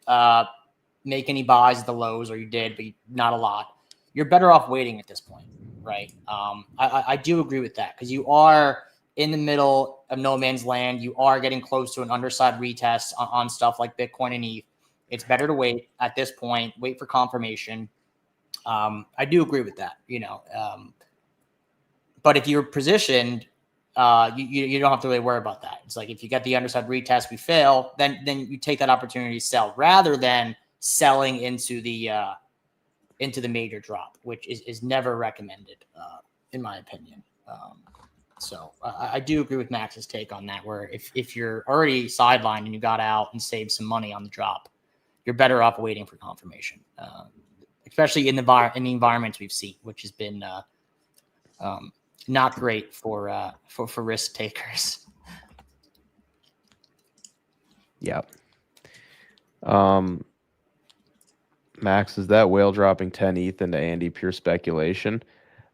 make any buys at the lows, or you did, but not a lot. You're better off waiting at this point, right? I do agree with that, because you are in the middle of no man's land. You are getting close to an underside retest on stuff like Bitcoin and ETH. It's better to wait at this point, wait for confirmation. I do agree with that, you know. But if you're positioned, you don't have to really worry about that. It's like, if you get the underside retest, we fail, then you take that opportunity to sell, rather than selling into the major drop, which is never recommended, in my opinion. So I do agree with Max's take on that, where if you're already sidelined and you got out and saved some money on the drop, you're better off waiting for confirmation, especially in the environments we've seen, which has been not great for risk takers. Yeah. Max, is that whale dropping 10 ETH into Andy pure speculation?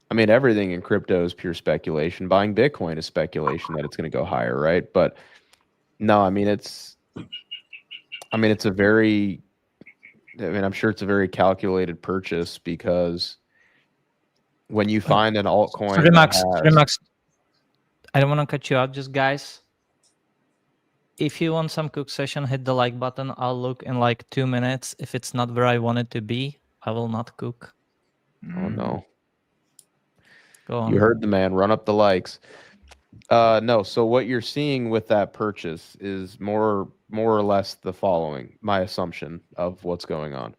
I mean, everything in crypto is pure speculation. Buying Bitcoin is speculation that it's going to go higher, right? But no, I'm sure it's a very calculated purchase, because when you find an altcoin, Sorry, Max, I don't want to cut you out. Just guys, if you want some cook session, hit the like button. I'll look in like 2 minutes. If it's not where I want it to be, I will not cook. Oh no. Go on. You heard the man. Run up the likes. No, so what you're seeing with that purchase is more or less the following, my assumption of what's going on.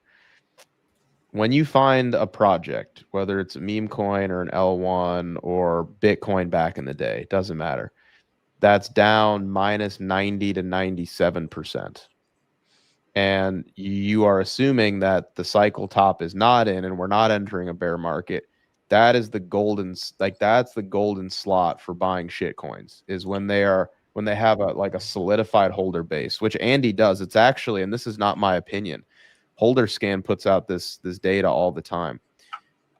When you find a project, whether it's a meme coin or an L1 or Bitcoin back in the day, it doesn't matter, that's down minus 90 to 97%. And you are assuming that the cycle top is not in and we're not entering a bear market. That is the golden, that's the golden slot for buying shit coins, is when they have a solidified holder base, which Andy does. It's actually, and this is not my opinion, HolderScan puts out this data all the time.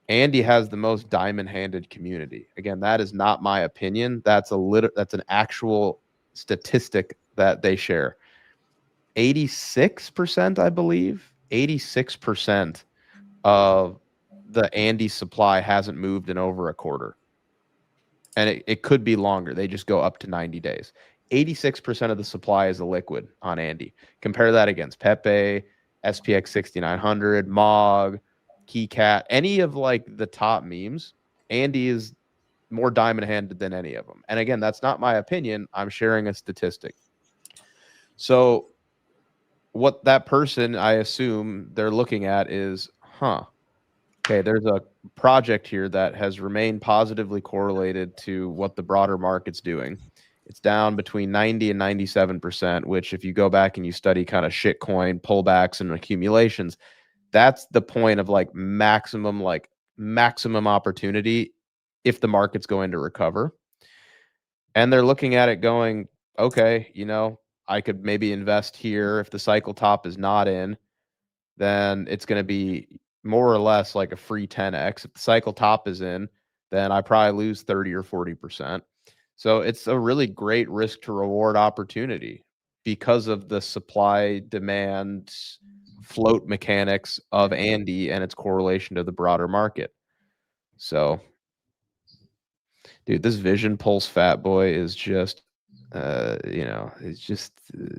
Andy has the most diamond-handed community. Again, that is not my opinion. That's an actual statistic that they share. 86%, I believe, 86% of the Andy supply hasn't moved in over a quarter. And it could be longer. They just go up to 90 days. 86% of the supply is a liquid on Andy. Compare that against Pepe, SPX 6900, Mog, KeyCat, any of like the top memes. Andy is more diamond-handed than any of them. And again, that's not my opinion. I'm sharing a statistic. So what that person, I assume they're looking at is, okay, there's a project here that has remained positively correlated to what the broader market's doing. It's down between 90 and 97%, which if you go back and you study kind of shitcoin pullbacks and accumulations, that's the point of like maximum opportunity if the market's going to recover. And they're looking at it going, okay, I could maybe invest here. If the cycle top is not in, then it's going to be more or less like a free 10x. If the cycle top is in, then I probably lose 30 or 40%. So it's a really great risk to reward opportunity because of the supply demand float mechanics of Andy and its correlation to the broader market. So, dude, this Vision Pulse fat boy is just,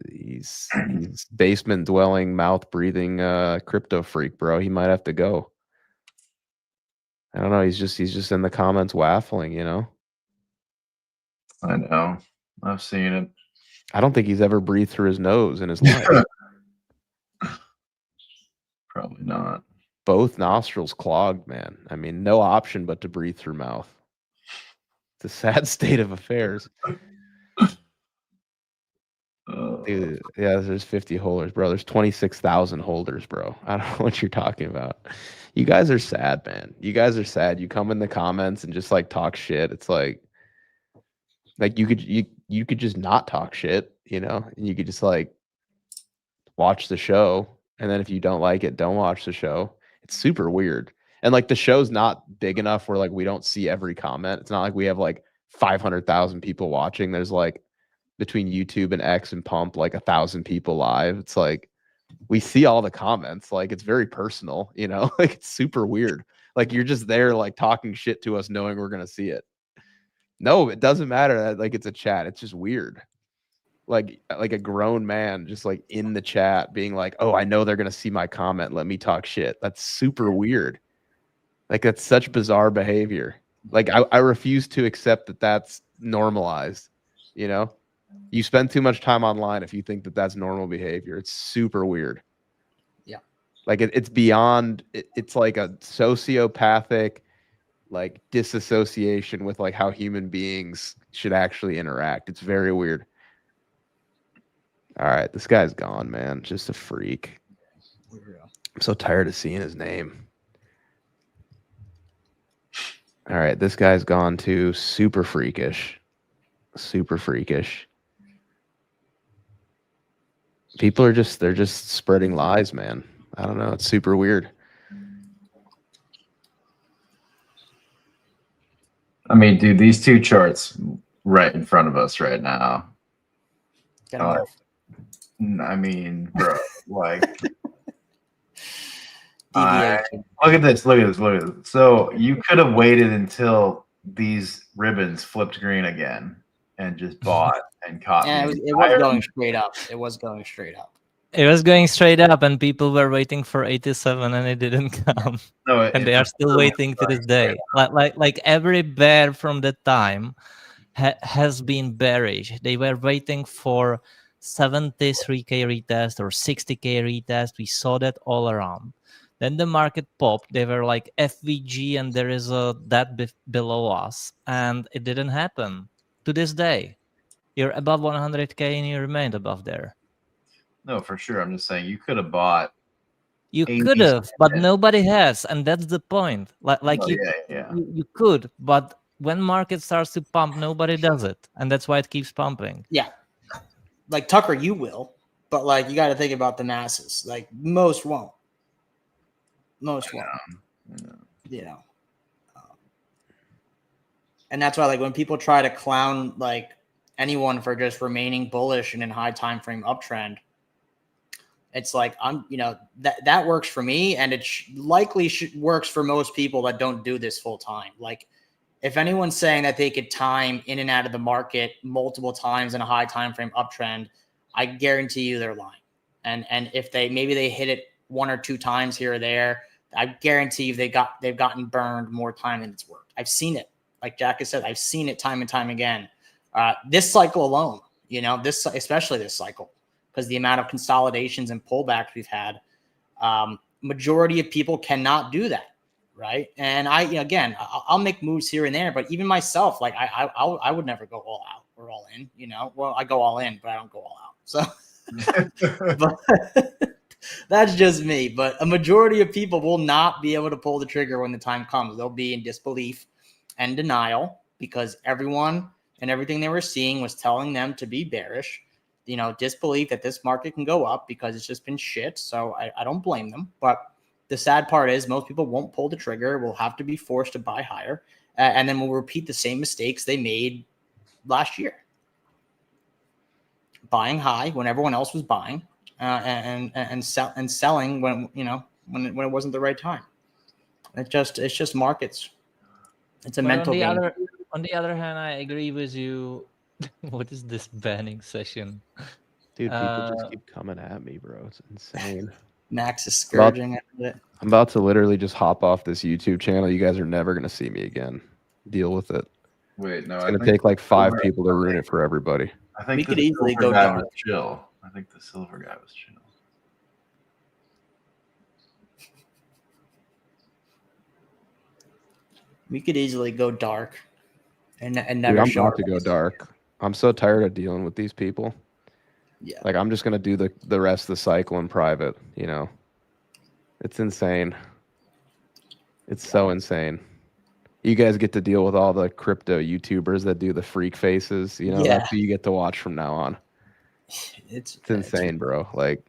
he's basement dwelling, mouth breathing, crypto freak, bro. He might have to go. I don't know. He's just in the comments waffling, I know. I've seen it. I don't think he's ever breathed through his nose in his life. Probably not. Both nostrils clogged, man. I mean, no option but to breathe through mouth. It's a sad state of affairs. Dude, yeah, there's 50 holders, bro. There's 26,000 holders, bro. I don't know what you're talking about. You guys are sad, man. You guys are sad. You come in the comments and just like talk shit. It's like you could just not talk shit, you know, and you could just like watch the show. And then if you don't like it, don't watch the show. It's super weird. And like the show's not big enough where like we don't see every comment. It's not like we have like 500,000 people watching. There's like between YouTube and X and Pump, like 1,000 people live. It's like we see all the comments. Like it's very personal, you know, like it's super weird. Like you're just there like talking shit to us knowing we're gonna see it. No, it doesn't matter that like it's a chat. It's just weird. Like a grown man just like in the chat being like, oh, I know they're gonna see my comment. Let me talk shit. That's super weird. Like that's such bizarre behavior. Like I refuse to accept that that's normalized, you know? You spend too much time online if you think that that's normal behavior. It's super weird. Yeah. Like it's beyond, it's like a sociopathic, like disassociation with like how human beings should actually interact. It's very weird. All right. This guy's gone, man. Just a freak. I'm so tired of seeing his name. All right. This guy's gone too. Super freakish. Super freakish. People are just, they're just spreading lies, man. I don't know. It's super weird. I mean, dude, these two charts right in front of us right now. I mean, bro, like, look at this. Look at this. Look at this. So you could have waited until these ribbons flipped green again and just bought and caught. Yeah, it was going straight up. It was going straight up. It was going straight up, and people were waiting for 87, and it didn't come. No, and they are still waiting to this day. Like every bear from that time has been bearish. They were waiting for 73K retest or 60K retest. We saw that all around. Then the market popped. They were like FVG, and there is a that below us, and it didn't happen. To this day, you're above 100K, and you remained above there. No, for sure. I'm just saying you could have bought. You could have, but nobody has, and that's the point. You could, but when market starts to pump, nobody does it, and that's why it keeps pumping. Yeah, like Tucker, you will, but like you got to think about the masses. Like most won't. Most won't. You know, and that's why like when people try to clown like anyone for just remaining bullish and in high time frame uptrend. It's like that works for me, and it likely works for most people that don't do this full time. Like, if anyone's saying that they could time in and out of the market multiple times in a high time frame uptrend, I guarantee you they're lying. And if maybe they hit it one or two times here or there, I guarantee you they've gotten burned more time than it's worked. I've seen it. Like Jack has said, I've seen it time and time again. This cycle alone, especially this cycle. Because the amount of consolidations and pullbacks we've had, majority of people cannot do that, right? And I'll make moves here and there, but even myself, like I would never go all out or all in, Well, I go all in, but I don't go all out. So but that's just me. But a majority of people will not be able to pull the trigger when the time comes. They'll be in disbelief and denial because everyone and everything they were seeing was telling them to be bearish. Disbelief that this market can go up because it's just been shit. So I don't blame them. But the sad part is most people won't pull the trigger. We'll have to be forced to buy higher. And then we'll repeat the same mistakes they made last year. Buying high when everyone else was buying and selling when it wasn't the right time. It's just markets. It's a mental game. On the other hand, I agree with you. What is this banning session? Dude, people just keep coming at me, bro. It's insane. Max is scourging at it. I'm about to literally just hop off this YouTube channel. You guys are never going to see me again. Deal with it. Wait, no. It's going to take like 5 people to ruin it for everybody. I think we could easily go down. Chill. I think the silver guy was chill. We could easily go dark and never Dude, I'm show about to go dark. I'm so tired of dealing with these people. Yeah. Like I'm just gonna do the rest of the cycle in private. You know, it's insane. It's so insane. You guys get to deal with all the crypto YouTubers that do the freak faces. You know, Yeah. that's who you get to watch from now on. It's Insane, bro. Like,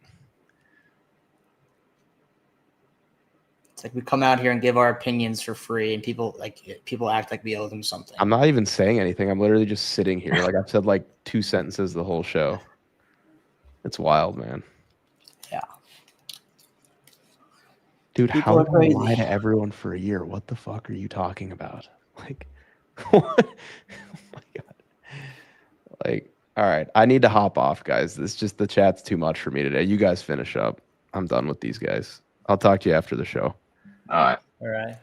it's like we come out here and give our opinions for free, and people act like we owe them something. I'm not even saying anything. I'm literally just sitting here. Like I've said like 2 sentences the whole show. It's wild, man. Yeah. Dude, People how are do I crazy. lie to everyone for a year? What the fuck are you talking about? Like, what? Oh my god. Like, all right, I need to hop off, guys. This just the chat's too much for me today. You guys finish up. I'm done with these guys. I'll talk to you after the show. All right. All right.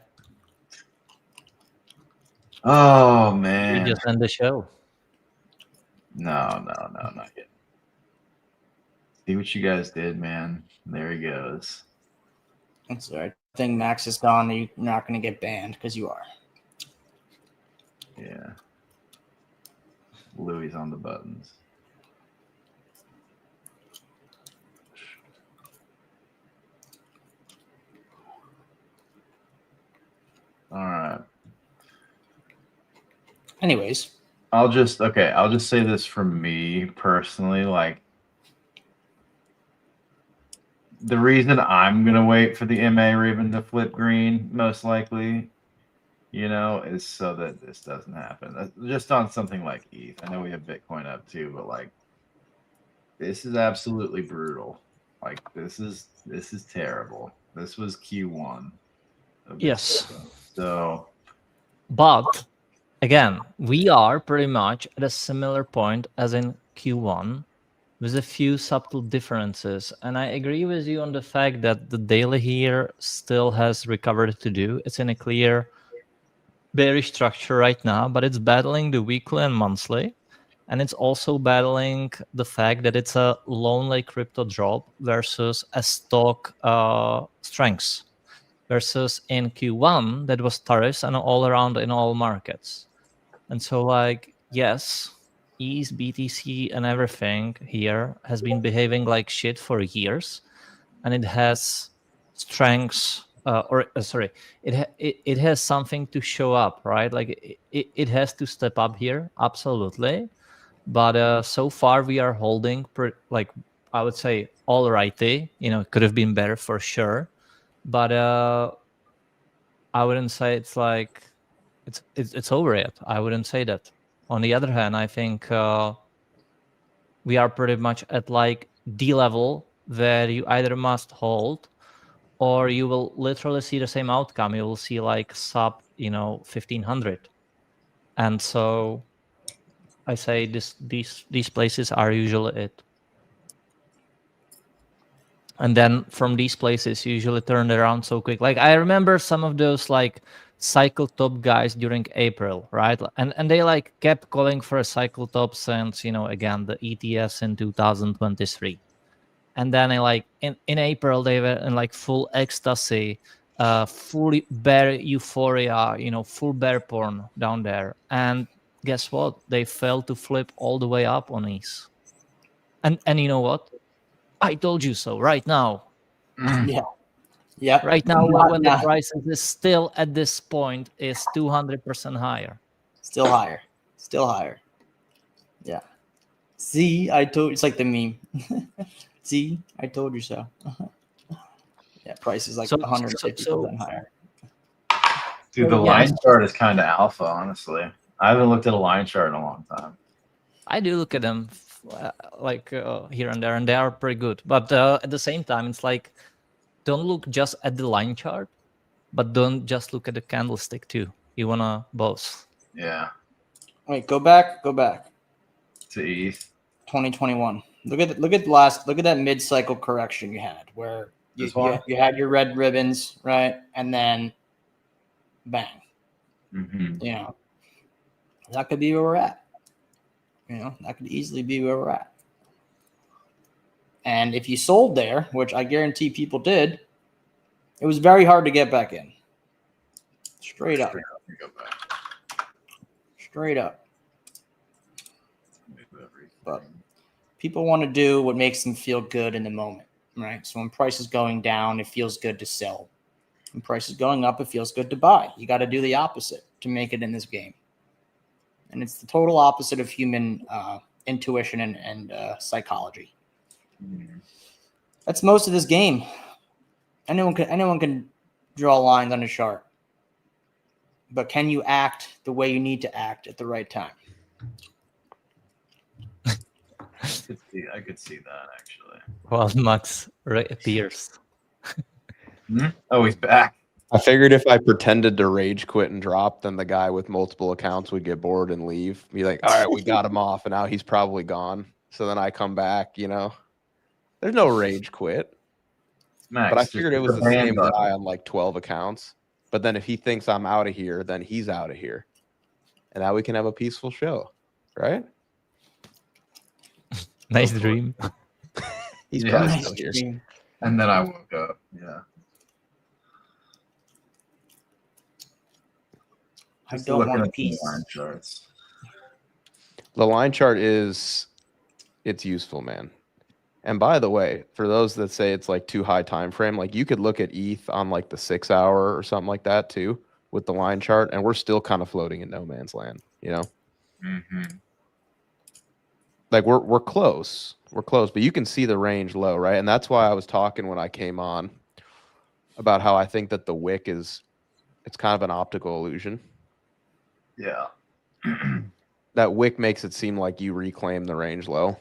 Oh You man. just end the show. No, not yet. See what you guys did, man. There he goes. That's all right. I think Max is gone. You're not going to get banned because you are. Yeah. Louis on the buttons. All right. Anyways, I'll just say this from me personally. Like, the reason I'm gonna wait for the MA ribbon to flip green, most likely, is so that this doesn't happen. Just on something like ETH. I know we have Bitcoin up too, but like, this is absolutely brutal. Like, this is terrible. This was Q1. Yes. So, But again, we are pretty much at a similar point as in Q1 with a few subtle differences. And I agree with you on the fact that the daily here still has recovery to do. It's in a clear bearish structure right now, but it's battling the weekly and monthly. And it's also battling the fact that it's a lonely crypto drop versus a stock strength. Versus in Q1, that was tariffs and all around in all markets. And so, like, yes, ETH, BTC, and everything here has been behaving like shit for years, and it has strengths, it has something to show up, right? Like, it has to step up here, absolutely. But so far, we are holding, like, I would say, all righty. It could have been better for sure. But I wouldn't say it's like it's over yet. I wouldn't say that. On the other hand, I think we are pretty much at like D level where you either must hold or you will literally see the same outcome. You will see like sub 1500. And so I say these places are usually it. And then from these places, you usually turn it around so quick. Like I remember some of those like cycle top guys during April, right? And they like kept calling for a cycle top since again the ETS in 2023. And then in April they were in like full ecstasy, fully bear euphoria, full bear porn down there. And guess what? They failed to flip all the way up on ETH. And you know what? I told you so. Right now, yeah. right now, when the price is still at this point is 200% higher. Still higher. Yeah. See, I told. It's like the meme. See, I told you so. Yeah, price is like 150% higher. Dude, the line chart is kind of alpha, honestly. I haven't looked at a line chart in a long time. I do look at them here and there, and they are pretty good. But at the same time, it's like, don't look just at the line chart, but don't just look at the candlestick too. You wanna both. Yeah. Wait, go back. To ETH. 2021. Look at that mid-cycle correction you had where you had your red ribbons, right? And then bang. Mm-hmm. That could be where we're at. That could easily be where we're at. And if you sold there, which I guarantee people did, it was very hard to get back in. Straight up. But People want to do what makes them feel good in the moment, right? So when price is going down, it feels good to sell. When price is going up, it feels good to buy. You got to do the opposite to make it in this game. And it's the total opposite of human intuition and psychology. That's most of this game. Anyone can draw lines on a chart. But can you act the way you need to act at the right time? I could see that actually. Well, Max reappears. Oh, he's back. I figured if I pretended to rage quit and drop, then the guy with multiple accounts would get bored and leave. Be like, all right, we got him off, and now he's probably gone. So then I come back, There's no rage quit. Max, But I figured it was the ban same button. guy on like 12 accounts. But then if he thinks I'm out of here, then he's out of here. And now we can have a peaceful show, right? Nice dream. He's Yeah. probably Nice still here. dream. And then I woke up. Yeah. I Just don't looking want at the peace. line charts. The line chart it's useful, man. And by the way, for those that say it's like too high time frame, like you could look at ETH on like the 6 hour or something like that too with the line chart, and we're still kind of floating in no man's land, Mm-hmm. Like we're close. We're close, but you can see the range low, right? And that's why I was talking when I came on about how I think that the wick it's kind of an optical illusion. Yeah. That wick makes it seem like you reclaim the range low.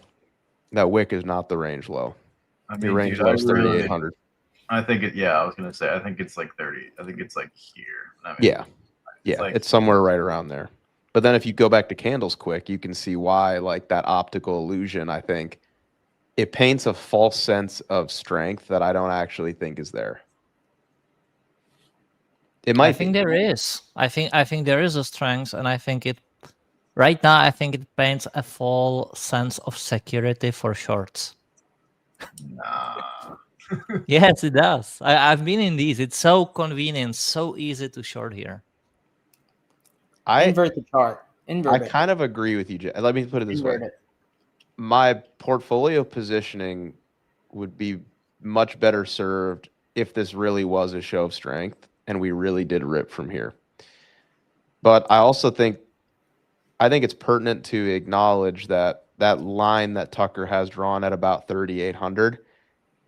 That wick is not the range low. I Your mean, range dude, low is 3,800. I think I was gonna say I think it's like 30. I think it's like here. I mean, Yeah. it's Yeah, like- it's somewhere right around there. But then if you go back to candles quick, you can see why like that optical illusion, I think it paints a false sense of strength that I don't actually think is there. It might I think be. there is. I think there is a strength, and I think it right now. I think it paints a false sense of security for shorts. Nah. Yes, it does. I've been in these. It's so convenient, so easy to short here. Invert the chart. I Invert it. kind of agree with you, Jay. Let me put it this way. Invert it. My portfolio positioning would be much better served if this really was a show of strength and we really did rip from here. But I also think it's pertinent to acknowledge that that line that Tucker has drawn at about 3,800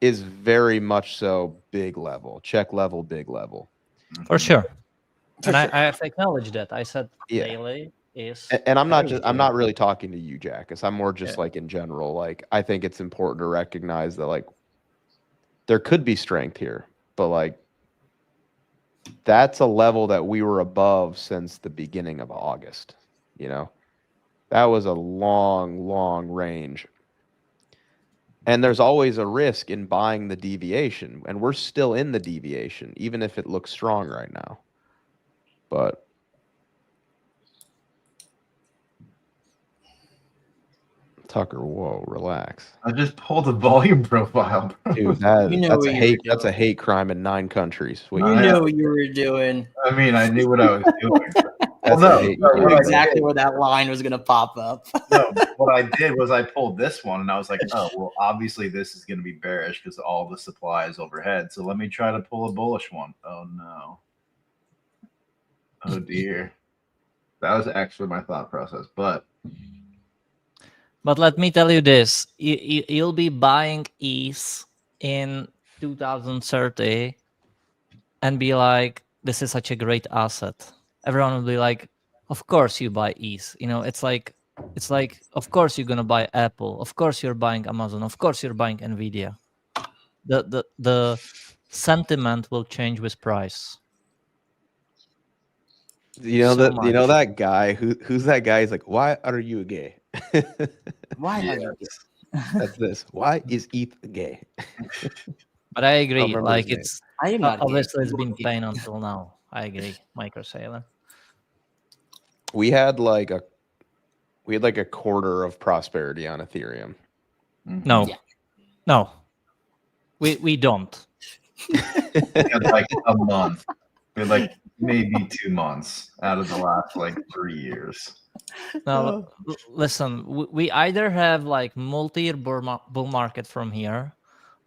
is very much so big level, check level, big level. For sure. For And sure. I have acknowledged that. I said Yeah. daily is. And I'm not very I'm good. not really talking to you, Jackus. I'm more just Yeah. like in general. Like I think it's important to recognize that like there could be strength here, but like that's a level that we were above since the beginning of August. That was a long range. And there's always a risk in buying the deviation, and we're still in the deviation, even if it looks strong right now. But Tucker, whoa, relax. I just pulled a volume profile, bro. Dude, You know that's what a you hate were that's a doing. hate crime in 9 countries. Wait, You know what you were doing. I mean, I knew what I was doing. that's no, a hate no, You what knew I exactly did- where that line was going to pop up. No, what I did was I pulled this one and I was like, oh, well, obviously this is going to be bearish because all the supply is overhead. So let me try to pull a bullish one. Oh, no. Oh, dear. That was actually my thought process. But But let me tell you this: you'll be buying ETH in 2030 and be like, "This is such a great asset." Everyone will be like, "Of course you buy ETH." It's like, of course you're gonna buy Apple. Of course you're buying Amazon. Of course you're buying Nvidia. The sentiment will change with price. So much. that guy who's that guy? He's like, why are you gay? Why are you? That's this. Why is ETH gay? But I agree. remember Like his name. it's I am not. obviously it's been pain until now. I agree, Microsailor. We had like a quarter of prosperity on Ethereum. No, Yeah. no, we don't. we had like a month. We had like maybe 2 months out of the last like 3 years. Now, listen, we either have like multi-year bull market from here,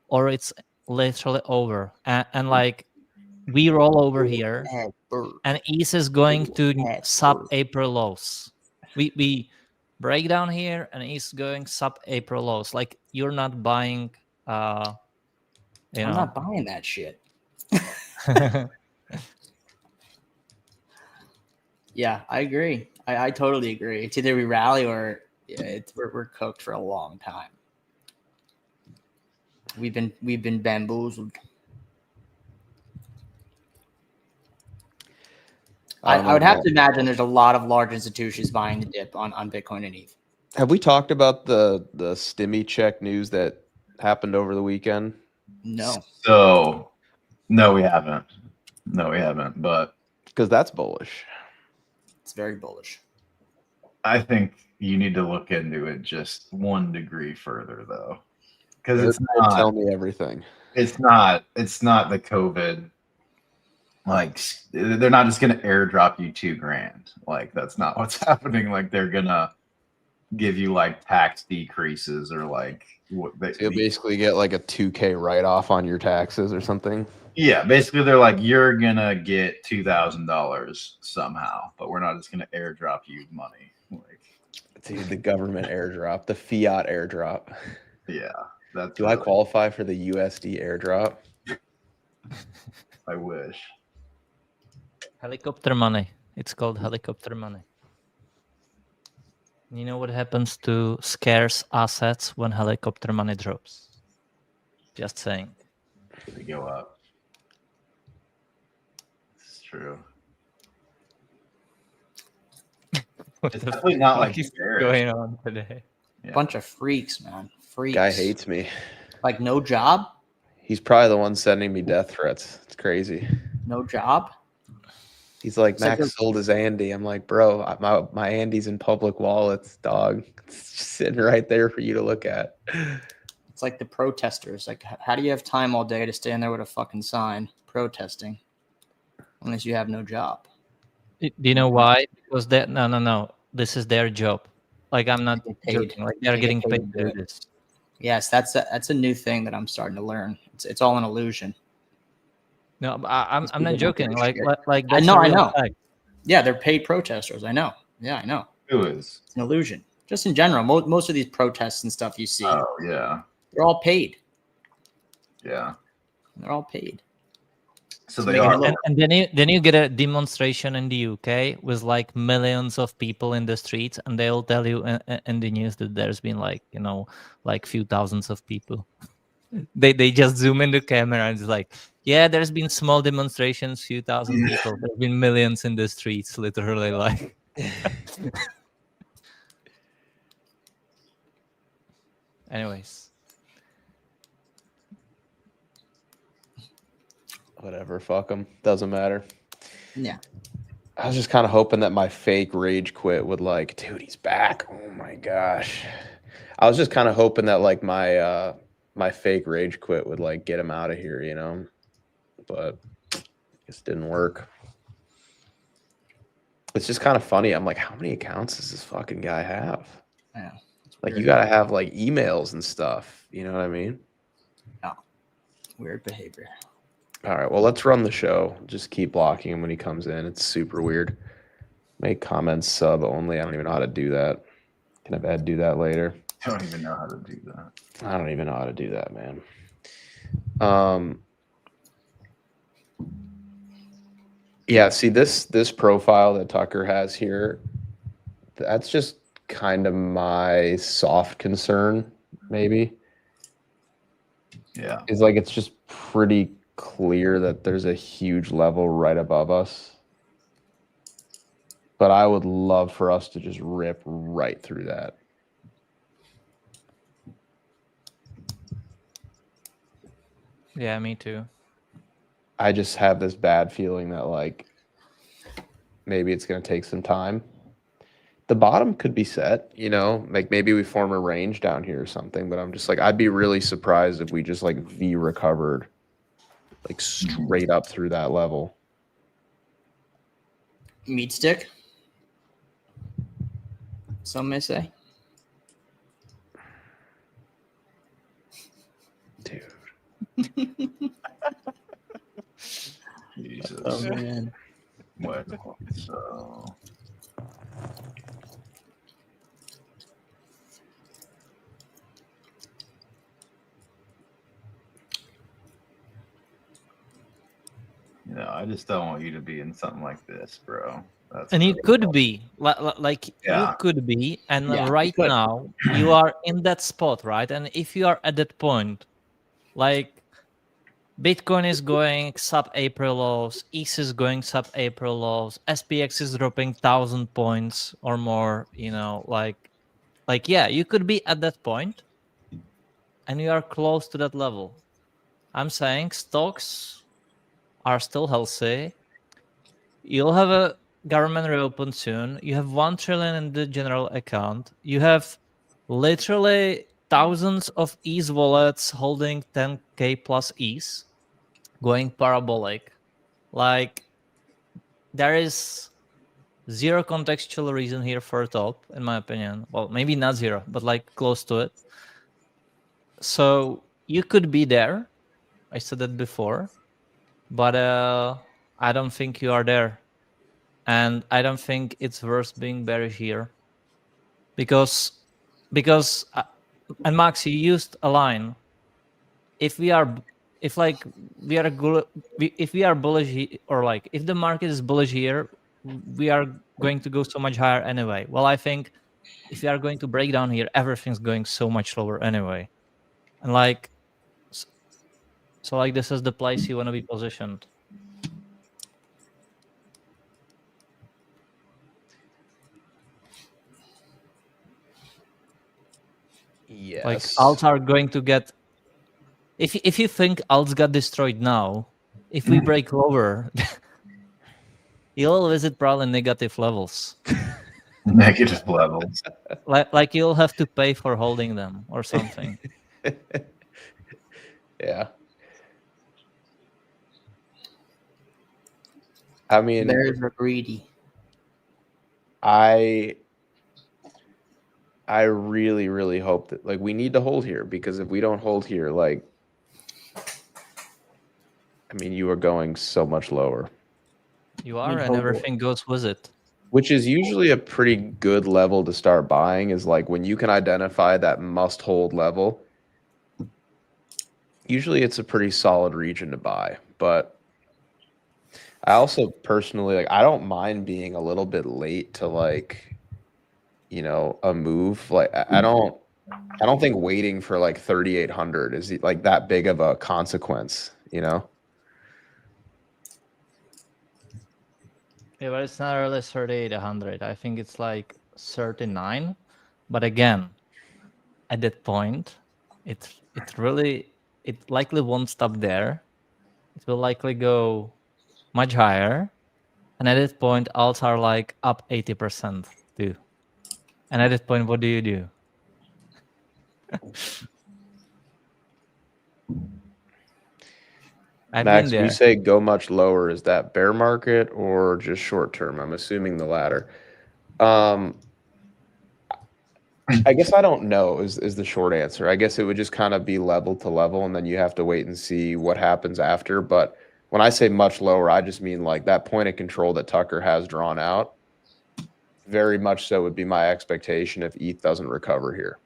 or it's literally over. And like we roll over here, and ETH is going to sub April lows. We break down here, and ETH going sub April lows. Like you're not buying, you I'm know. not buying that shit. Yeah, I agree. I totally agree. It's either we rally or we're cooked for a long time. We've been bamboozled. I would have to imagine there's a lot of large institutions buying the dip on Bitcoin and ETH. Have we talked about the stimmy check news that happened over the weekend? No. So, no, we haven't. No, we haven't. But because that's bullish. It's very bullish. I think you need to look into it just 1 degree further, though, because it's not. Tell me everything. It's not the COVID. Like, they're not just gonna airdrop you $2,000. Like, that's not what's happening. Like, they're gonna give you like tax decreases or like what so you'll basically get like a $2,000 write-off on your taxes or something. Yeah, basically they're like, you're gonna get $2,000 somehow, but we're not just gonna airdrop you money. Like, dude, the government airdrop, the fiat airdrop. Yeah, that's. Do I qualify for the USD airdrop? I wish. Helicopter money. It's called helicopter money. You know what happens to scarce assets when helicopter money drops? Just saying. They go up. It's true. It's definitely not like going on today. Yeah. Bunch of freaks, man. Freaks. Guy hates me. Like no job? He's probably the one sending me death threats. It's crazy. No job? He's like, Max sold his Andy. I'm like, bro, my Andy's in public wallets, dog. It's just sitting right there for you to look at. It's like the protesters. Like, how do you have time all day to stand there with a fucking sign protesting unless you have no job? Do you know why? Because no. This is their job. Like, I'm not joking. Like, they're getting paid to do this. Yes, that's a new thing that I'm starting to learn. It's all an illusion. No, I'm not joking. Like I know. Yeah, they're paid protesters. I know. Yeah, I know. Who is? It's an illusion. Just in general, most of these protests and stuff you see. Oh yeah. They're all paid. Yeah. They're all paid. So they are. And then you get a demonstration in the UK with like millions of people in the streets, and they'll tell you in the news that there's been like, you know, like few thousands of people. They just zoom in the camera and it's like, yeah, there's been small demonstrations, few thousand people. There's been millions in the streets, literally. Like, anyways, whatever, fuck them. Doesn't matter. Yeah. I was just kind of hoping that my fake rage quit would like, dude, he's back. Oh my gosh. I was just kind of hoping that like my fake rage quit would like get him out of here, you know, but it didn't work. It's just kind of funny. I'm like, how many accounts does this fucking guy have? Yeah. Like, you got to have like emails and stuff. You know what I mean? No. Weird behavior. All right. Well, let's run the show. Just keep blocking him when he comes in. It's super weird. Make comments sub only. I don't even know how to do that. Can have Ed do that later? I don't even know how to do that. I don't even know how to do that, man. Yeah, see this profile that Tucker has here, that's just kind of my soft concern, maybe. Yeah. It's like it's just pretty clear that there's a huge level right above us. But I would love for us to just rip right through that. yeah, me too. I just have this bad feeling that like maybe it's going to take some time. The bottom could be set, you know, like maybe we form a range down here or something, but I'm just like, I'd be really surprised if we just like V recovered like straight up through that level. Meat stick? Some may say. Dude. Jesus. Oh man. What? So. I just don't want you to be in something like this, bro. That's And you really could be like Yeah. you could be, and Yeah, right you could. now you are in that spot, right? And if you are at that point, like Bitcoin is going sub April lows, ETH is going sub April lows, SPX is dropping 1,000 points or more. Like yeah, you could be at that point, and you are close to that level. I'm saying stocks are still healthy. You'll have a government reopen soon. You have 1 trillion in the general account. You have literally thousands of ETH wallets holding 10k plus ETH going parabolic. Like there is zero contextual reason here for a top, in my opinion. Well, maybe not zero, but like close to it. So you could be there. I said that before, but I don't think you are there. And I don't think it's worth being bearish here, because and Max, you used a line. If we are bullish, or like if the market is bullish here, we are going to go so much higher anyway. Well, I think if we are going to break down here, everything's going so much lower anyway, and like so like this is the place you want to be positioned. Yes. Like alts are going to get, if you think alts got destroyed now, if we break lower, you'll visit probably negative levels. Negative levels. Like you'll have to pay for holding them or something. Yeah. I mean, Bears are greedy. I really, really hope that like we need to hold here, because if we don't hold here, like, I mean, you are going so much lower. You are, and everything goes with it. Which is usually a pretty good level to start buying, is like when you can identify that must hold level. Usually it's a pretty solid region to buy. But I also personally, like, I don't mind being a little bit late to, like, you know, a move. Like I don't think waiting for like 3,800 is like that big of a consequence, you know? Yeah, but it's not really 3,800. I think it's like 39. But again, at that point, it likely won't stop there. It will likely go much higher. And at that point, alts are like up 80% too. And at that point, what do you do? I've Max, been when you there. say go much lower, is that bear market or just short term? I'm assuming the latter. I guess I don't know is the short answer. I guess it would just kind of be level to level, and then you have to wait and see what happens after. But when I say much lower, I just mean like that point of control that Tucker has drawn out. Very much so would be my expectation if ETH doesn't recover here.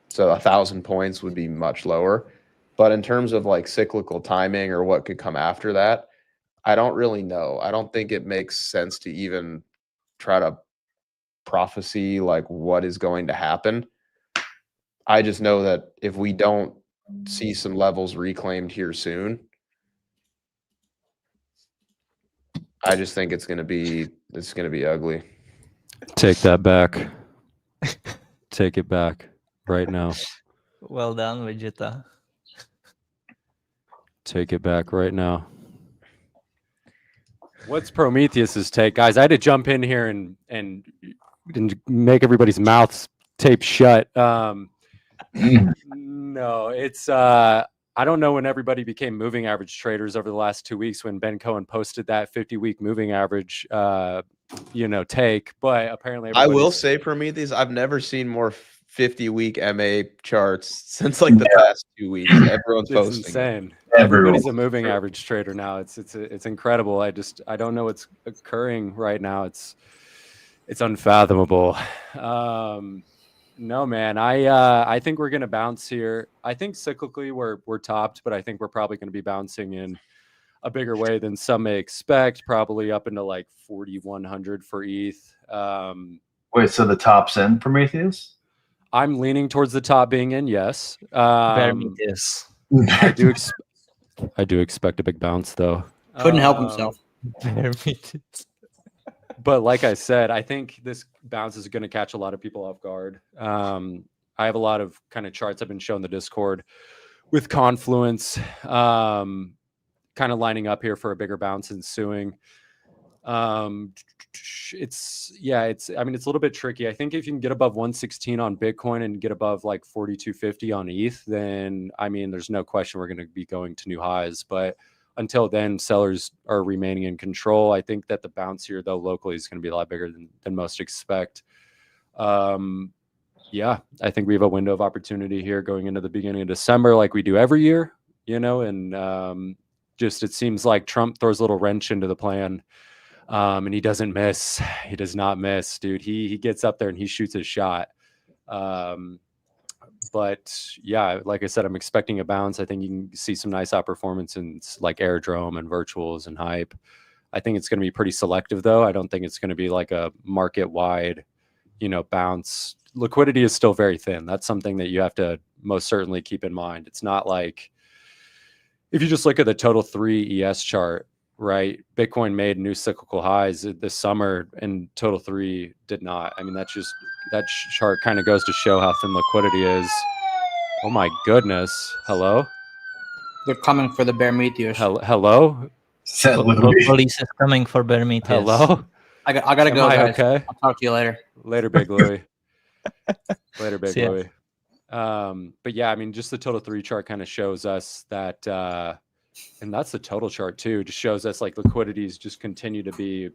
So 1,000 points would be much lower. But in terms of like cyclical timing or what could come after that, I don't really know. I don't think it makes sense to even try to prophecy like what is going to happen. I just know that if we don't see some levels reclaimed here soon, I just think it's going to be ugly. Take that back. Take it back right now. Well done, Vegeta. Take it back right now. What's Prometheus's take, guys? I had to jump in here and make everybody's mouths taped shut. No, it's I don't know when everybody became moving average traders over the last 2 weeks when Ben Cohen posted that 50-week moving average take, but apparently I will everybody's- say, Prometheus, I've never seen more 50-week MA charts since like the past 2 weeks. Everyone's it's posting. insane. Everyone. Everybody's a moving average trader now. It's incredible. I don't know what's occurring right now. It's unfathomable. No, man. I think we're gonna bounce here. I think cyclically we're topped, but I think we're probably gonna be bouncing in a bigger way than some may expect. Probably up into like 4,100 for ETH. Wait, so the top's in Prometheus? I'm leaning towards the top being in. Yes. Prometheus. I do expect a big bounce though. Couldn't help himself. Prometheus. But like I said, I think this bounce is going to catch a lot of people off guard. I have a lot of kind of charts I've been showing the Discord with Confluence kind of lining up here for a bigger bounce ensuing. It's a little bit tricky. I think if you can get above 116 on Bitcoin and get above like 4,250 on ETH, then there's no question we're going to be going to new highs. But until then, sellers are remaining in control. I think that the bounce here, though, locally is going to be a lot bigger than most expect. I think we have a window of opportunity here going into the beginning of December like we do every year, and it seems like Trump throws a little wrench into the plan. And he doesn't miss. He does not miss, dude. He gets up there and he shoots his shot. But yeah, like I said, I'm expecting a bounce. I think you can see some nice outperformance in like Airdrome and Virtuals and Hype. I think it's going to be pretty selective, though. I don't think it's going to be like a market-wide, bounce. Liquidity is still very thin. That's something that you have to most certainly keep in mind. It's not like if you just look at the total 3 ES chart, right? Bitcoin made new cyclical highs this summer and total 3 did not. That chart kind of goes to show how thin liquidity is. Oh my goodness. Hello? They're coming for the Prometheus. Hello? Police is coming for Prometheus. Hello? I gotta go, guys. Okay. I'll talk to you later. Later, Big Louie. Later, Big See ya. Louie. But yeah, just the total 3 chart kind of shows us that and that's the total chart too. Just shows us like liquidities just continue to be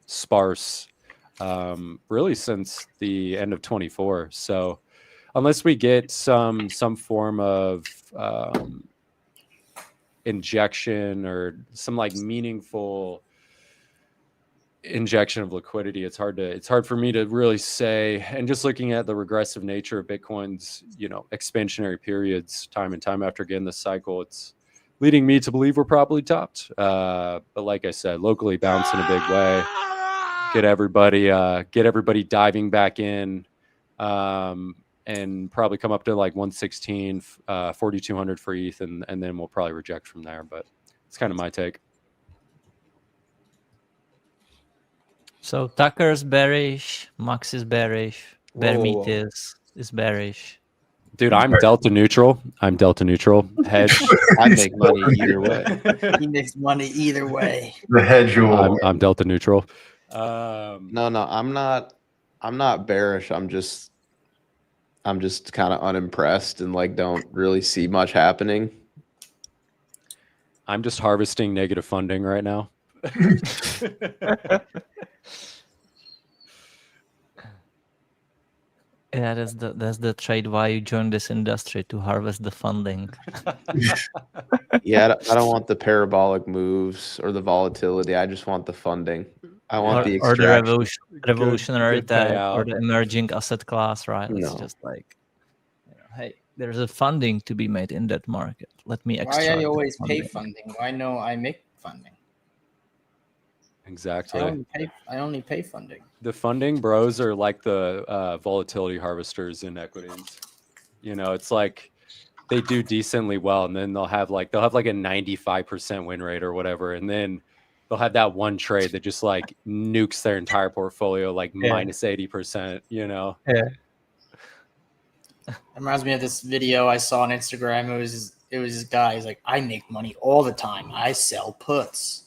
sparse, really since the end of 24. So unless we get some form of injection or some like meaningful injection of liquidity, it's hard for me to really say. And just looking at the regressive nature of Bitcoin's expansionary periods time and time after again this cycle, it's leading me to believe we're probably topped. But like I said, locally bounce in a big way. Get everybody diving back in, and probably come up to like 116, 4,200 for ETH, and then we'll probably reject from there. But it's kind of my take. So Tucker's bearish, Max is bearish, Prometheus is bearish. Dude, I'm delta neutral. Hedge. I make money either way. He makes money either way. The hedge rule. I'm delta neutral. No, I'm not bearish. I'm just kind of unimpressed and like don't really see much happening. I'm just harvesting negative funding right now. Yeah, that's the trade why you joined this industry, to harvest the funding. Yeah, I don't want the parabolic moves or the volatility. I just want the funding. I want the or extraction. the revolutionary good tech payout. or the emerging asset class, right? It's No. just like, hey, there's a funding to be made in that market. Let me extract. Why I the always pay funding. funding? Why no? I make funding. Exactly. I only pay funding. The funding bros are like the volatility harvesters in equities. It's like they do decently well, and then they'll have like a 95% win rate or whatever, and then they'll have that one trade that just like nukes their entire portfolio like minus 80%. Yeah. It reminds me of this video I saw on Instagram. It was this guy. He's like, I make money all the time. I sell puts.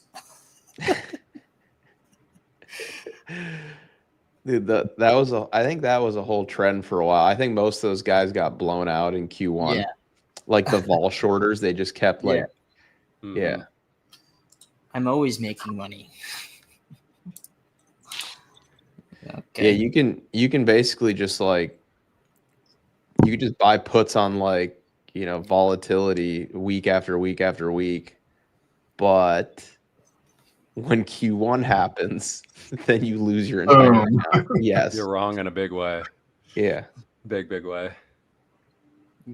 Dude, I think that was a whole trend for a while. I think most of those guys got blown out in Q1. Yeah. Like the vol shorters, they just kept like, Mhm. yeah. I'm always making money. Okay. Yeah, you can basically just like you could just buy puts on like, you know, volatility week after week after week. But when Q1 happens, then you lose your entire account. Yes. You're wrong in a big way. Yeah. Big way.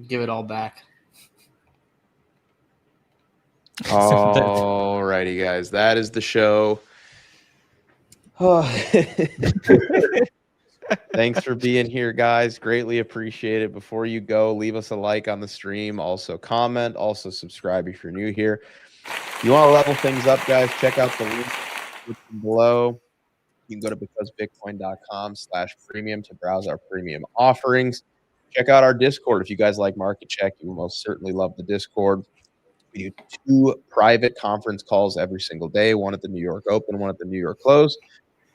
Give it all back. Alrighty, guys. That is the show. Thanks for being here, guys. Greatly appreciate it. Before you go, leave us a like on the stream. Also comment. Also subscribe if you're new here. If you want to level things up, guys, check out the link below. You can go to becausebitcoin.com/premium to browse our premium offerings. Check out our Discord. If you guys like Market Check, you will most certainly love the Discord. We do 2 private conference calls every single day, one at the New York Open, one at the New York Close.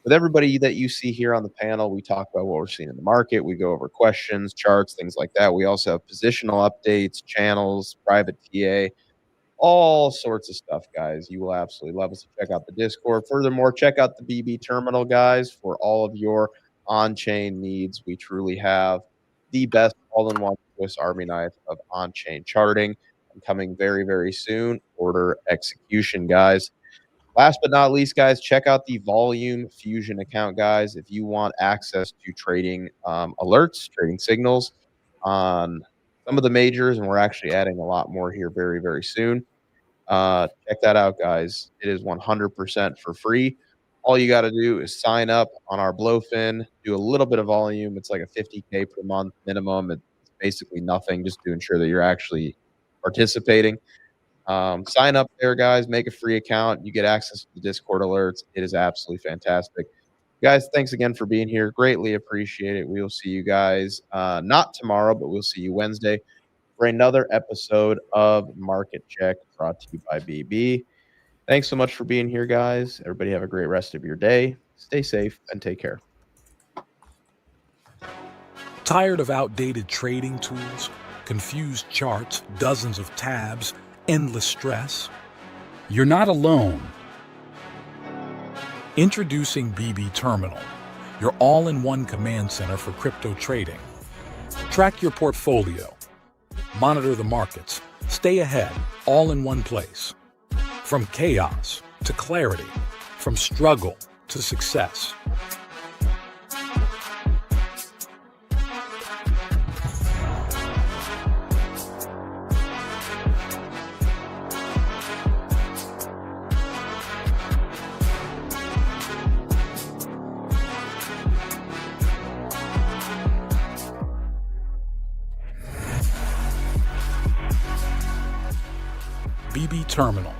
With everybody that you see here on the panel, we talk about what we're seeing in the market. We go over questions, charts, things like that. We also have positional updates, channels, private TA, all sorts of stuff, guys. You will absolutely love us. To check out the Discord. Furthermore, check out the BB Terminal, guys, for all of your on-chain needs. We truly have the best all-in-one Swiss Army knife of on-chain charting. And coming very, very soon, order execution, guys. Last but not least, guys, check out the Volume Fusion account, guys. If you want access to trading alerts, trading signals on some of the majors, and we're actually adding a lot more here very, very soon. Check that out, guys. It is 100% for free. All you got to do is sign up on our Blowfin, do a little bit of volume. It's like a 50K per month minimum. It's basically nothing, just to ensure that you're actually participating. Sign up there, guys. Make a free account. You get access to the Discord alerts. It is absolutely fantastic. Guys, thanks again for being here. Greatly appreciate it. We will see you guys not tomorrow, but we'll see you Wednesday for another episode of Market Check brought to you by BB. Thanks so much for being here, guys. Everybody have a great rest of your day. Stay safe and take care. Tired of outdated trading tools, confused charts, dozens of tabs, endless stress? You're not alone. Introducing BB Terminal, your all-in-one command center for crypto trading. Track your portfolio, monitor the markets, stay ahead, all in one place. From chaos to clarity, from struggle to success. BB Terminal.